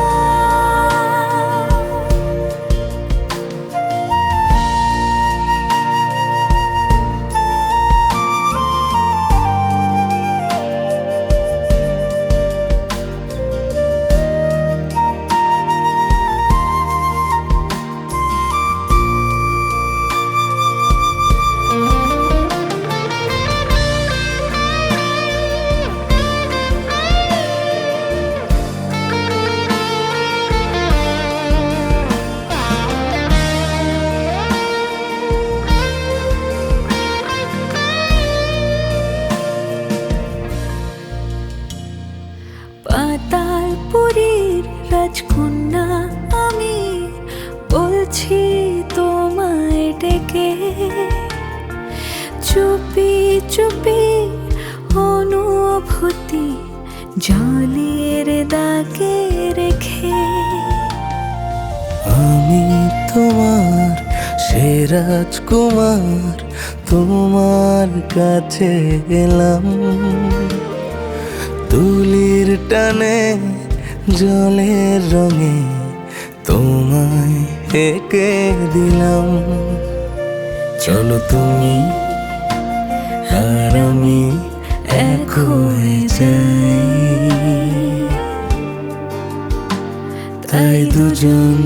পাতালপুরীর রাজকন্যা আমি বলছি তোমায় ডেকে, চুপি চুপি অনুভূতি জলের দাগে রেখে। আমি তোমার সে রাজকুমার, তোমার কাছে এলাম, তুলির টানে জলের রঙে তোমায় এঁকে দিলাম। চলো তুমি আর আমি এক হয়ে যাই, তাই দুজন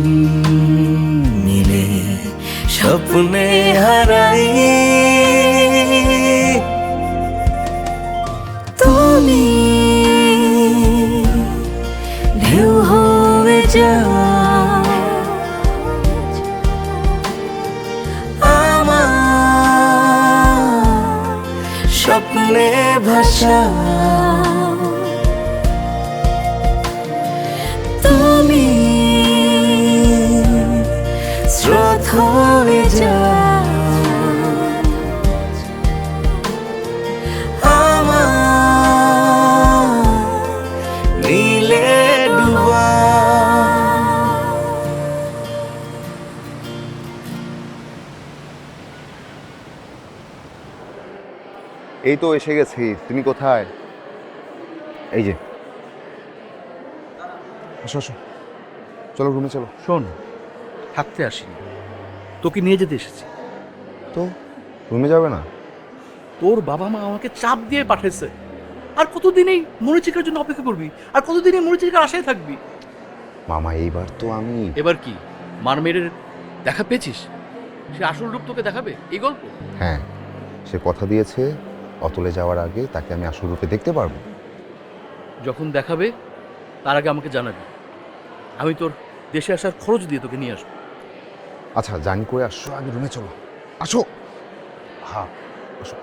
মিলে স্বপ্নে হারাই। তুমি ঢেউ হয়ে যাও, আমার স্বপ্নে ভাসাও। তুমি স্রোত হয়ে যাও, নীলে ডুবা। এই তো এসে গেছি, তুমি কোথায়? এই যে, আসো আসো, চলো রুমে চলো। শোন, থাকতে আসিনি, তোকে নিয়ে যেতে এসেছি। তো রুমে যাবে না? তোর বাবা মা আমাকে চাপ দিয়ে পাঠাইছে। আর কতদিন এই মরিচিকার জন্য অপেক্ষা করবি? আর কতদিন এই মরিচিকার আশায় থাকবি? মামা এইবার তো আমি এবার কি মারমেরের দেখা পেয়েছিস? সে আসল রূপ তোকে দেখাবে এই গল্প? হ্যাঁ, সে কথা দিয়েছে অতলে যাওয়ার আগে তাকে আমি আসল রূপে দেখতে পারবো। যখন দেখাবে তার আগে আমাকে জানাবি, আমি তোর দেশে আসার খরচ দিয়ে তোকে নিয়ে আসবো। আচ্ছা, জানি করে আসো, আগে রুমে চলো। আসো। হ্যাঁ, আসো।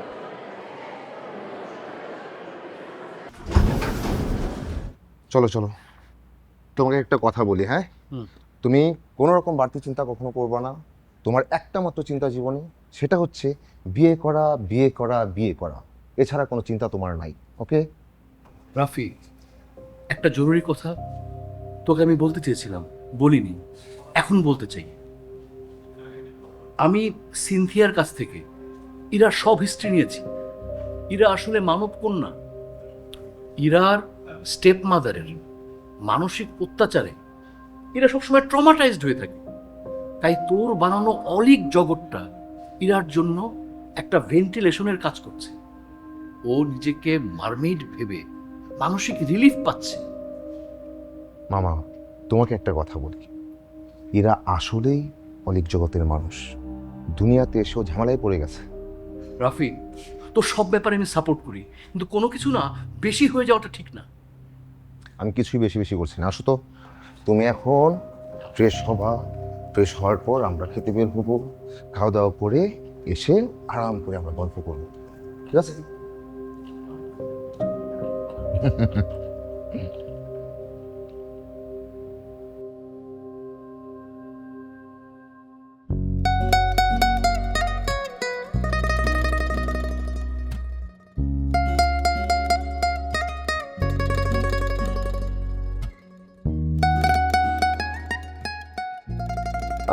চলো চলো, তোমাকে একটা কথা বলি। হ্যাঁ, তুমি কোনো রকম বাড়তি চিন্তা কখনো করবে না। তোমার একটা মাত্র চিন্তা জীবনে, সেটা হচ্ছে বিয়ে করা, বিয়ে করা, বিয়ে করা। এছাড়া কোনো চিন্তা তোমার নাই। ওকে রাফি, একটা জরুরি কথা তোকে আমি বলতে চেয়েছিলাম, বলিনি, এখন বলতে চাই। আমি সিনথিয়ার কাছ থেকে ইরার সব হিস্ট্রি নিয়েছি। ইরা আসলে মানব কন্যা। ইরার স্টেপ মাদারের মানসিক অত্যাচারে ইরা সবসময় ট্রমাটাইজড হয়ে থাকে। তাই তোর বানানো অলিক জগৎটা ইরার জন্য একটা ভেন্টিলেশনের কাজ করছে। ও নিজেকে মারমেইড ভেবে মানসিক রিলিফ পাচ্ছে। মামা, তোমাকে একটা কথা বলি, এরা আসলেই অলিক জগতের মানুষ। দুনিয়াতে এসেও ঝামেলায় পড়ে গেছে। রাফি, তোর সব ব্যাপারে আমি সাপোর্ট করি, কিন্তু কোনো কিছু না বেশি হয়ে যাওয়াটা ঠিক না। আমি কিছুই বেশি বেশি করছি না। আসো তো, তুমি এখন ফ্রেশ হবা, ফ্রেশ হওয়ার পর আমরা খেতে বের হবো, খাওয়া দাওয়া করে এসে আরাম করে আমরা গল্প করবো, ঠিক আছে?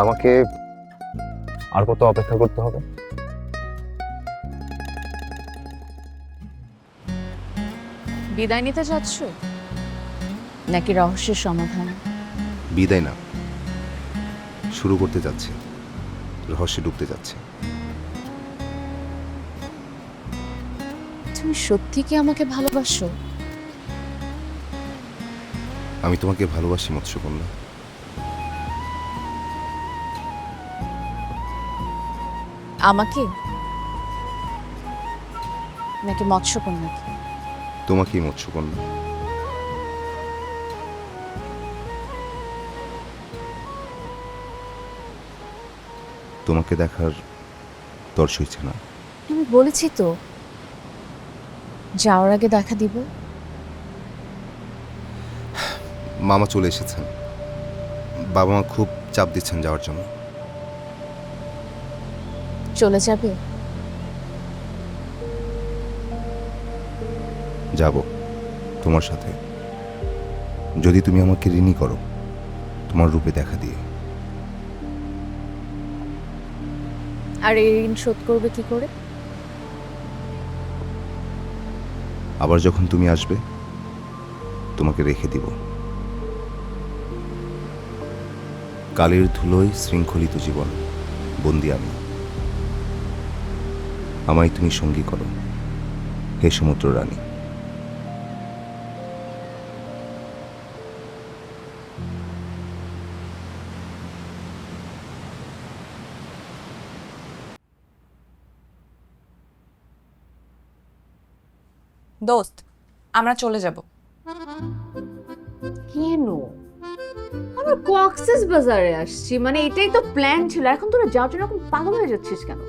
আমাকে আর কত অপেক্ষা করতে হবে? বিদায় নিতে চাচ্ছ নাকি রহস্যের সমাধান? বিদায় না, শুরু করতে যাচ্ছে, রহস্যে ডুবতে যাচ্ছে। তুমি সত্যি কি আমাকে ভালোবাসো? আমি তোমাকে ভালোবাসি মৎস্যকন্যা। আমাকে নাকি মৎস্যকন্যাকে? তোমাকেই মৎস্যকন্যা। তোমাকে দেখার তর সইছে না। আমি বলেছি তো যাওয়ার আগে দেখা দিব। মামা চলে এসেছেন, বাবা মা খুব চাপ দিচ্ছেন যাওয়ার জন্য। চলে যাবে? যাব তোমার সাথে, যদি তুমি আমাকে ঋণী করো তোমার রূপে দেখা দিয়ে। আর এই ঋণ শোধ করবে কি করে? আবার যখন তুমি আসবে তোমাকে রেখে দিব। কালের ধুলোয় শৃঙ্খলিত জীবন বন্দি আমি, আমায় তুমি সঙ্গী করো হে সমুদ্র রানী। দোস্ত, আমরা চলে যাব। কেন? আমরা কক্সেস বাজারে আসছি, মানে এটাই তো প্ল্যান ছিল। এখন তোরা যাওয়ার জন্য এখন পাগল হয়ে যাচ্ছিস কেন?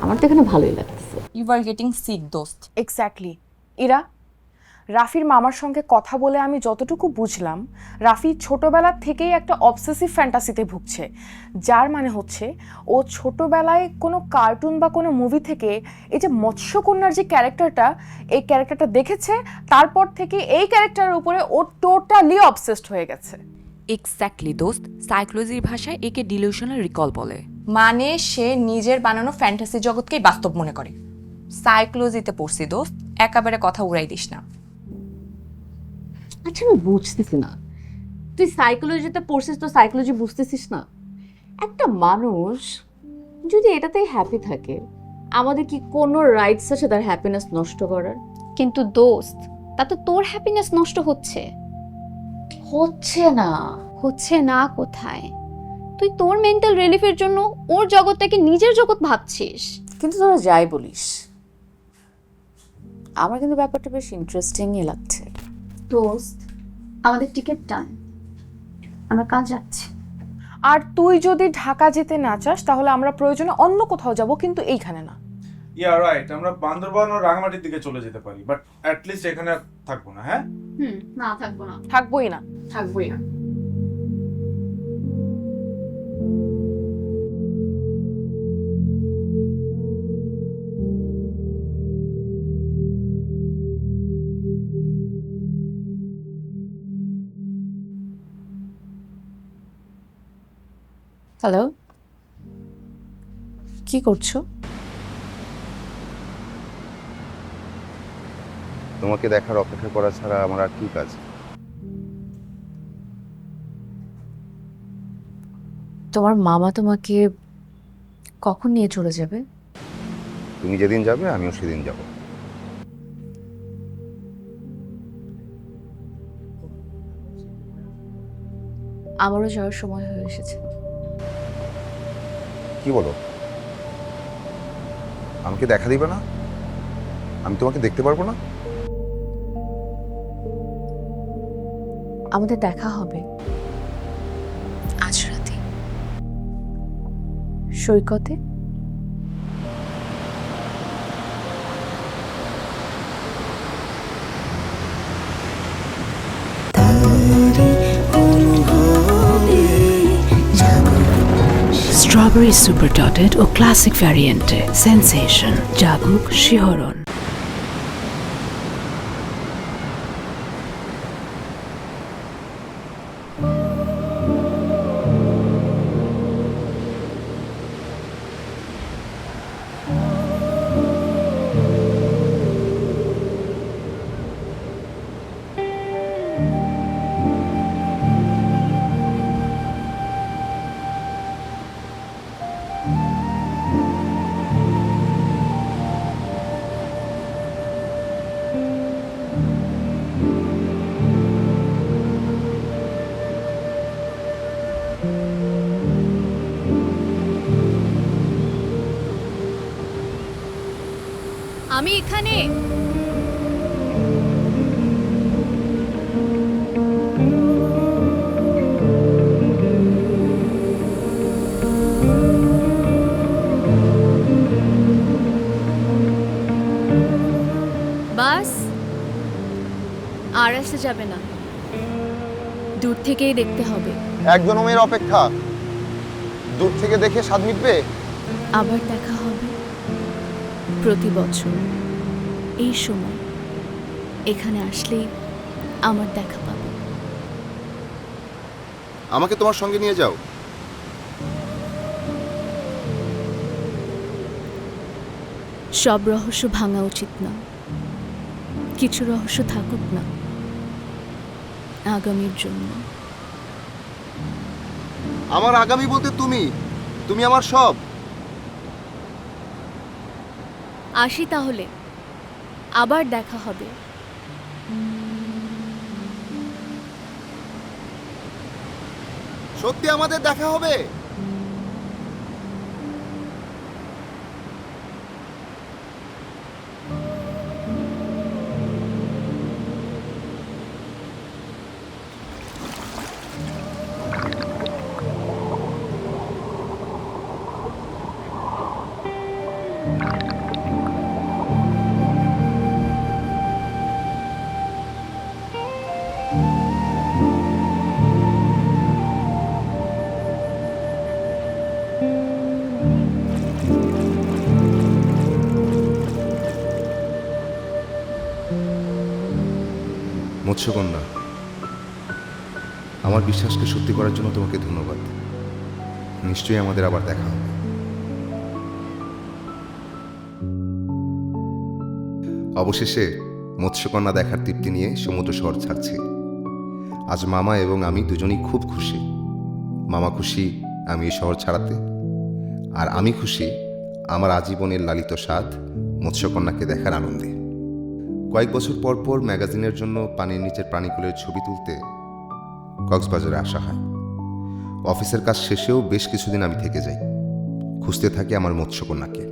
আমার তো এখানে ভালোই লাগতেছে। ইউ আর গেটিং সিক দোস্ত। এক্স্যাক্টলি। ইরা, রাফির মামার সঙ্গে কথা বলে আমি যতটুকু বুঝলাম, রাফি ছোটবেলা থেকেই একটা অবসেসিভ ফ্যান্টাসিতে ভুগছে, যার মানে হচ্ছে ও ছোটবেলায় কোনো কার্টুন বা কোনো মুভি থেকে এই যে মৎস্যকন্যার যে ক্যারেক্টারটা, এই ক্যারেক্টারটা দেখেছে, তারপর থেকে এই ক্যারেক্টারের উপরে ও টোটালি অবসেসড হয়ে গেছে। এক্স্যাক্টলি দোস্ত, সাইকোলজির ভাষায় একে ডিলিউশনাল রিকল বলে। মানে সে নিজের বানানো ফ্যান্টাসি জগৎকেই বাস্তব মনে করে। সাইকোলজিতে পড়ছি দোস্ত, একেবারে কথা উড়াই দিস না। আচ্ছা, আমি বুঝতেছি না, তুই সাইকোলজিতে পড়ছিস তো সাইকোলজি বুঝতেছিস না? একটা মানুষ যদি এটাতেই হ্যাপি থাকে, আমাদের কি কোনো রাইটস আছে তার হ্যাপিনেস নষ্ট করার? কিন্তু দোস্ত, তাতে তোর হ্যাপিনেস নষ্ট হচ্ছে। হচ্ছে না। হচ্ছে না কোথায়? তুই তোর মেন্টাল রিলিফের জন্য ওর জগৎটাকে নিজের জগৎ ভাবছিস। কিন্তু তোরা যাই বলিস, আমার কিন্তু ব্যাপারটা বেশ ইন্টারেস্টিংই লাগছে। দোস্ত, আমাদের টিকিট টান, আমরা কাল যাচ্ছি। আর তুই যদি ঢাকা যেতে না চাস তাহলে আমরা প্রয়োজনে অন্য কোথাও যাব, কিন্তু এইখানে না। ইয়া রাইট, আমরা বান্দরবান ও রাঙামাটির দিকে চলে যেতে পারি, বাট অ্যাট লিস্ট এখানে থাকবো না। হ্যাঁ, না থাকবো না। থাকবোই না। থাকবোই না। হ্যালো, কি করছো? তোমাকে দেখার অপেক্ষা করা ছাড়া আমার আর কি কাজ? তোমার মামা তোমাকে কখন নিয়ে চলে যাবে? তুমি যেদিন যাবে আমিও সেদিন যাব। আমারও যাওয়ার সময় হয়ে এসেছে। কি বলো? আমাকে দেখা দিবে না? আমি তোমাকে দেখতে পারবো না? আমাদের দেখা হবে আজ রাতে সৈকতে। স্ট্রবেরি সুপার ডটেড ও ক্লাসিক ভ্যারিয়েন্টে সেন্সেশন জাগুক শিহরণ। আমি এখানে। বাস আর আসা যাবে না, দূর থেকেই দেখতে হবে। এক জনমের অপেক্ষা, দূর থেকে দেখে স্বাদ মিটবে। আবার দেখা হবে প্রতি বছর এই সময়, এখানে আসলেই আমার দেখা পাবে। আমাকে তোমার সঙ্গে নিয়ে যাও। সব রহস্য ভাঙা উচিত না, কিছু রহস্য থাকুক না আগামীর জন্য। আমার আগামী বলতে তুমি, তুমি আমার সব। আসি তাহলে, আবার দেখা হবে। সত্যি আমাদের দেখা হবে। মৎস্যকন্যা, আমার বিশ্বাসকে সত্যি করার জন্য তোমাকে ধন্যবাদ। নিশ্চয়ই আমাদের আবার দেখা হবে। অবশেষে মৎস্যকন্যা দেখার তৃপ্তি নিয়ে সমুদ্র শহর ছাড়ছি। আজ মামা এবং আমি দুজনেই খুব খুশি। মামা খুশি আমি এই শহর ছাড়াতে, আর আমি খুশি আমার আজীবনের লালিত স্বাদ মৎস্যকন্যাকে দেখার আনন্দে। কয়েক বছর পর পর ম্যাগাজিনের জন্য পানির নিচের প্রাণীকুলের ছবি তুলতে কক্সবাজারে আসা হয়। অফিসের কাজ শেষেও বেশ কিছুদিন আমি থেকে যাই, খুঁজতে থাকি আমার মৎস্যকন্যাকে।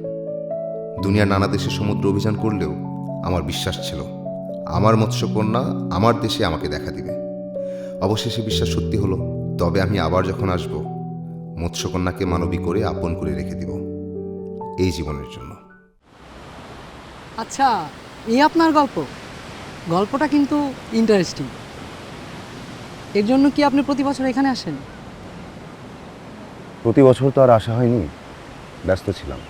দুনিয়ার নানা দেশে সমুদ্র অভিযান করলেও আমার বিশ্বাস ছিল আমার মৎস্যকন্যা আমার দেশে আমাকে দেখা দিবে। অবশেষে বিশ্বাস সত্যি হলো। তবে আমি আবার যখন আসব, মৎস্যকন্যাকে মানবী করে আপন করে রেখে দিব এই জীবনের জন্য। আচ্ছা, এই আপনার গল্প? গল্পটা কিন্তু ইন্টারেস্টিং। এর জন্য কি আপনি প্রতি বছর এখানে আসেন? প্রতি বছর তো আর আসা হয়নি, ব্যস্ত ছিলাম।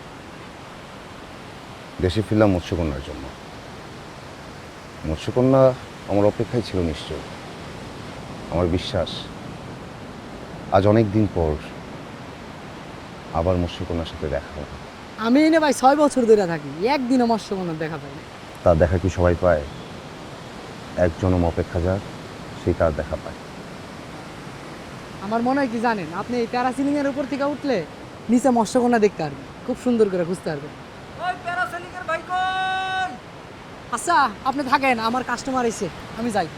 দেশে ফিরলাম মৎস্যকন্যার জন্য। মৎস্যকন্যা আমার অপেক্ষায় ছিল নিশ্চয়। আমার বিশ্বাস আজ অনেক দিন পর আবার মৎস্যকন্যার সাথে দেখা হবে। আমি এনে ভাই 6 বছর ধরে থাকি, একদিনও মৎস্যকন্যার দেখা পাই না। তার দেখা কি সবাই পায়? এক জনম অপেক্ষা যার, সেই তার দেখা পায়। আমার মনে হয় কি জানেন, আপনি এই প্যারাসিলিং এর উপর থেকে উঠলে নিচে মৎস্যকন্যা দেখতে পারবেন, খুব সুন্দর করে খুঁজতে পারবেন। আচ্ছা, আপনি থাকেন, আমার কাস্টমার এসে, আমি যাই।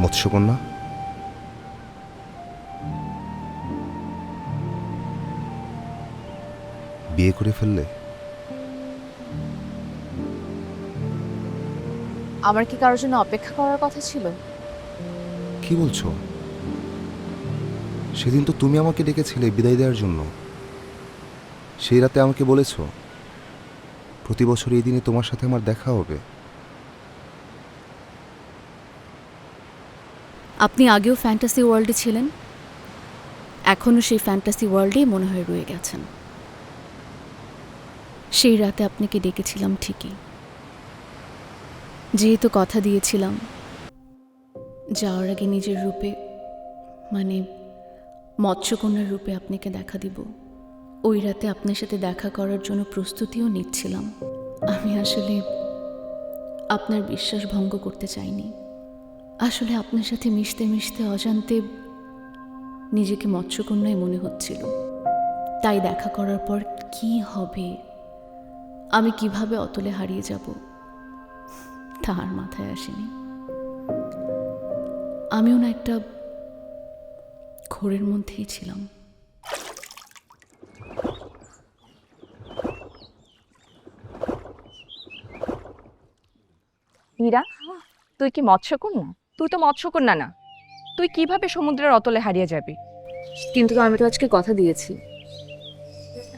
মৎস্যকন্যা, বিয়ে করে ফেললে? আমার কি কারোর জন্য অপেক্ষা করার কথা ছিল? কি বলছো? সেদিন তো তুমি আমাকে ডেকেছিলে বিদায় দেওয়ার জন্য। সেই রাতে আমাকে বলেছো প্রতি বছর এই দিনে তোমার সাথে আমার দেখা হবে। আপনি আগেও ফ্যান্টাসি ওয়ার্ল্ডে ছিলেন, এখনও সেই ফ্যান্টাসি ওয়ার্ল্ডেই মনে হয় রয়ে গেছেন। সেই রাতে আপনাকে ডেকেছিলাম ঠিকই, যেহেতু কথা দিয়েছিলাম যাওয়ার আগে নিজের রূপে মানে মৎস্যকন্যার রূপে আপনাকে দেখা দিব। ওই রাতে আপনার সাথে দেখা করার জন্য প্রস্তুতিও নিচ্ছিলাম। আমি আসলে আপনার বিশ্বাস ভঙ্গ করতে চাইনি। আসলে আপনার সাথে মিশতে মিশতে অজান্তে নিজেকে মৎস্যকন্যাই মনে হচ্ছিল। তাই দেখা করার পর কি হবে, আমি কিভাবে অতলে হারিয়ে যাব তা আর মাথায় আসেনি। আমিও না একটা ঘোরের মধ্যেই ছিলাম। হীরা, তুই কি মৎস্যকন্যা? তুই তো মৎস্যকন্যা না, তুই কিভাবে সমুদ্রের অতলে হারিয়ে যাবি? কিন্তু আমি তো আজকে কথা দিয়েছি,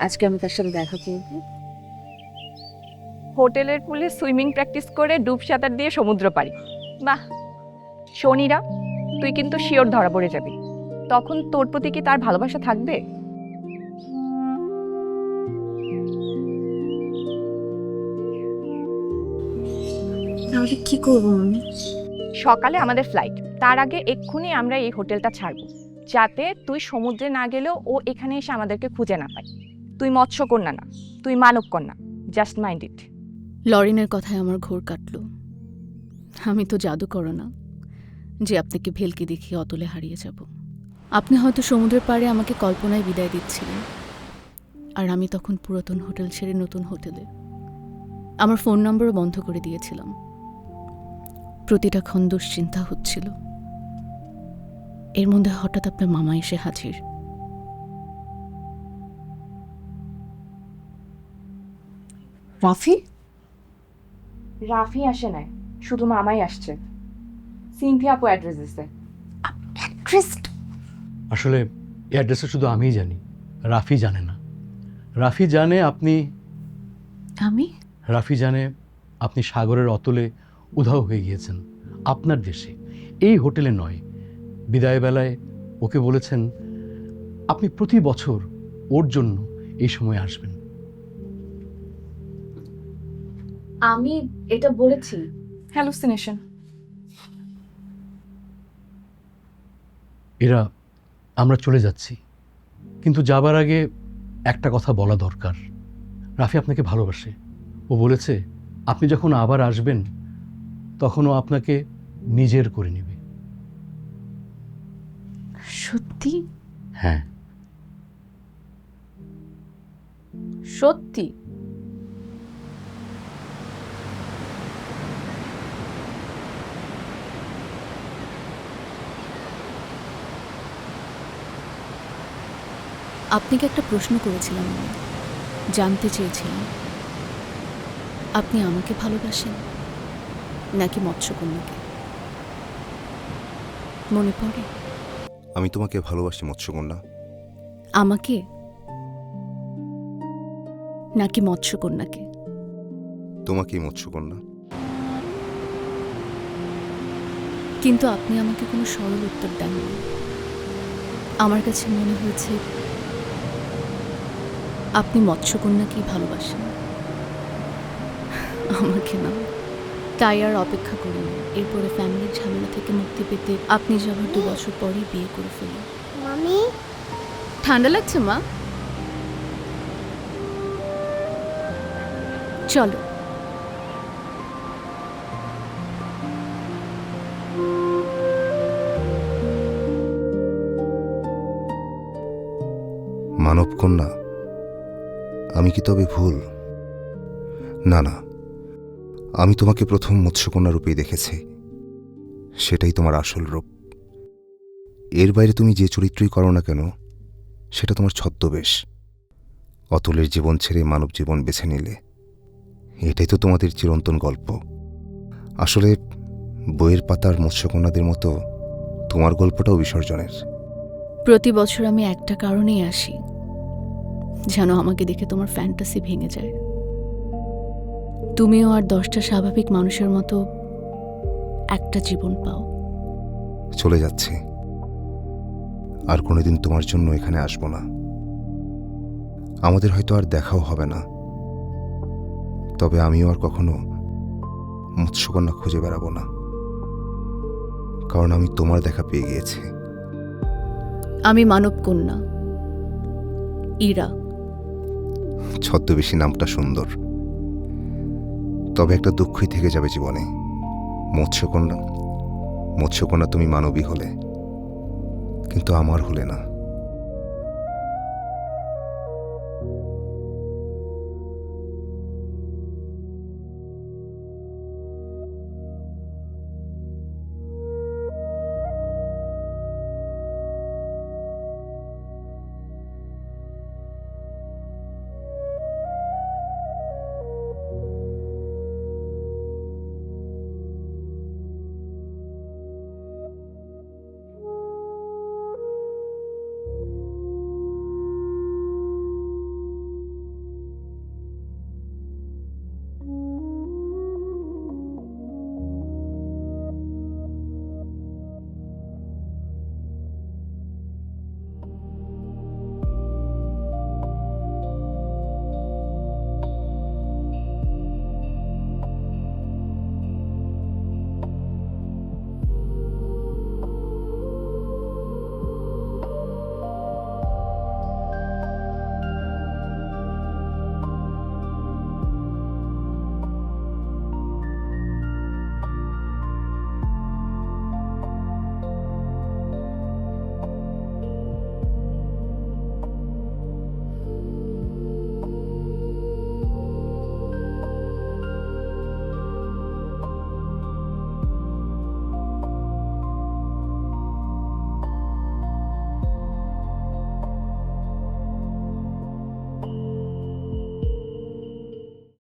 আজকে আমি তার সাথে দেখা করব। হোটেলের পুলে সুইমিং প্র্যাকটিস করে ডুব সাঁতার দিয়ে সমুদ্র পাড়ি, বাহ! শনিরা, তুই কিন্তু শিওর ধরা পড়ে যাবি। তখন তোর প্রতি কি তার ভালোবাসা থাকবে? তাহলে কি করবো আমি? সকালে আমাদের ফ্লাইট, তার আগে এক্ষুনি আমরা এই হোটেলটা ছাড়বো, যাতে তুই সমুদ্রে না গেলেও ও এখানে এসে আমাদেরকে খুঁজে না পায়। তুই মৎস্যকন্যা না, তুই মানব কন্যা। Just mind it. লরিনের কথায় আমার ঘোর কাটল। আমি তো জাদু করো না যে আপনাকে ভেলকি দেখিয়ে অতলে হারিয়ে যাব। আপনি হয়তো সমুদ্রের পাড়ে আমাকে কল্পনায় বিদায় দিচ্ছিলেন, আর আমি তখন পুরাতন হোটেল ছেড়ে নতুন হোটেলে। আমার ফোন নম্বরও বন্ধ করে দিয়েছিলাম। প্রতিটা ক্ষণ দুশ্চিন্তা হচ্ছিল। এর মধ্যে হঠাৎ আপনার মামা এসে হাজির। রাফি? রাফি আসে নাই, শুধু মামাই আসছে। সিনথিয়া আপু অ্যাড্রেস দিছে। আসলে এই অ্যাড্রেসটা শুধু আমিই জানি, রাফি জানে না। রাফি জানে আপনি সাগরের অতলে উধাও হয়ে গিয়েছেন, আপনার দেশে, এই হোটেলে নয়। বিদায় বেলায় ওকে বলেছেন আপনি প্রতি বছর ওর জন্য এই সময় আসবেন। আমি এটা বলেছি? হ্যালুসিনেশন। এরা আমরা চলে যাচ্ছি, কিন্তু যাবার আগে একটা কথা বলা দরকার। রাফি আপনাকে ভালোবাসে। ও বলেছে আপনি যখন আবার আসবেন তখন ও আপনাকে নিজের করে নেবে। সত্যি? হ্যাঁ, সত্যি? আপনাকে একটা প্রশ্ন করেছিলাম, আমি জানতে চেয়েছিলাম আপনি আমাকে ভালোবাসেন নাকি মৎস্যকন্যাকে? মনে পড়ে? আমি তোমাকে ভালোবাসি মৎস্যকন্যা। আমাকে নাকি মৎস্যকন্যাকে? তোমাকেই মৎস্যকন্যা। কিন্তু আপনি আমাকে কোনো সরল উত্তর দেননি। আমার কাছে মনে হয়েছে আপনি মৎস্যকন্যাকেই ভালোবাসেন, আমাকে না। তাই আর অপেক্ষা করিনি। এরপরে ফ্যামিলির ঝামেলা থেকে মুক্তি পেতে আপনি যাবার 2 বছর পরেই বিয়ে করে ফেলেন। মামি, ঠান্ডা লাগছে মা? চলো। মানবকন্যা, আমি কি তবে ভুল? না না, আমি তোমাকে প্রথম মৎস্যকন্যা রূপেই দেখেছি। সেটাই তোমার আসল রূপ। এর বাইরে তুমি যে চরিত্রই করো না কেন, সেটা তোমার ছদ্মবেশ। অতুলের জীবন ছেড়ে মানব জীবন বেছে নিলে, এটাই তো তোমাদের চিরন্তন গল্প। আসলে বইয়ের পাতার মৎস্যকন্যাদের মতো তোমার গল্পটাও বিসর্জনের। প্রতি বছর আমি একটা কারণেই আসি, যেন আমাকে দেখে তোমার ফ্যান্টাসি ভেঙে যায়। তুমিও আর 10টা স্বাভাবিক মানুষের মতো একটা জীবন পাও। চলে যাচ্ছি, আর কোনোদিন তোমার জন্য এখানে আসবো না। আমাদের হয়তো আর দেখাও হবে না, তবে আমিও আর কখনো মৎস্যকন্যা খুঁজে বেড়াবো না, কারণ আমি তোমার দেখা পেয়ে গিয়েছি। আমি মানব কন্যা ইরা। ছদ্মবেশী নামটা সুন্দর, তবে একটা দুঃখই থেকে যাবে জীবনে। মৎস্যকন্যা তুমি মানবী হলে, কিন্তু আমার হলে না।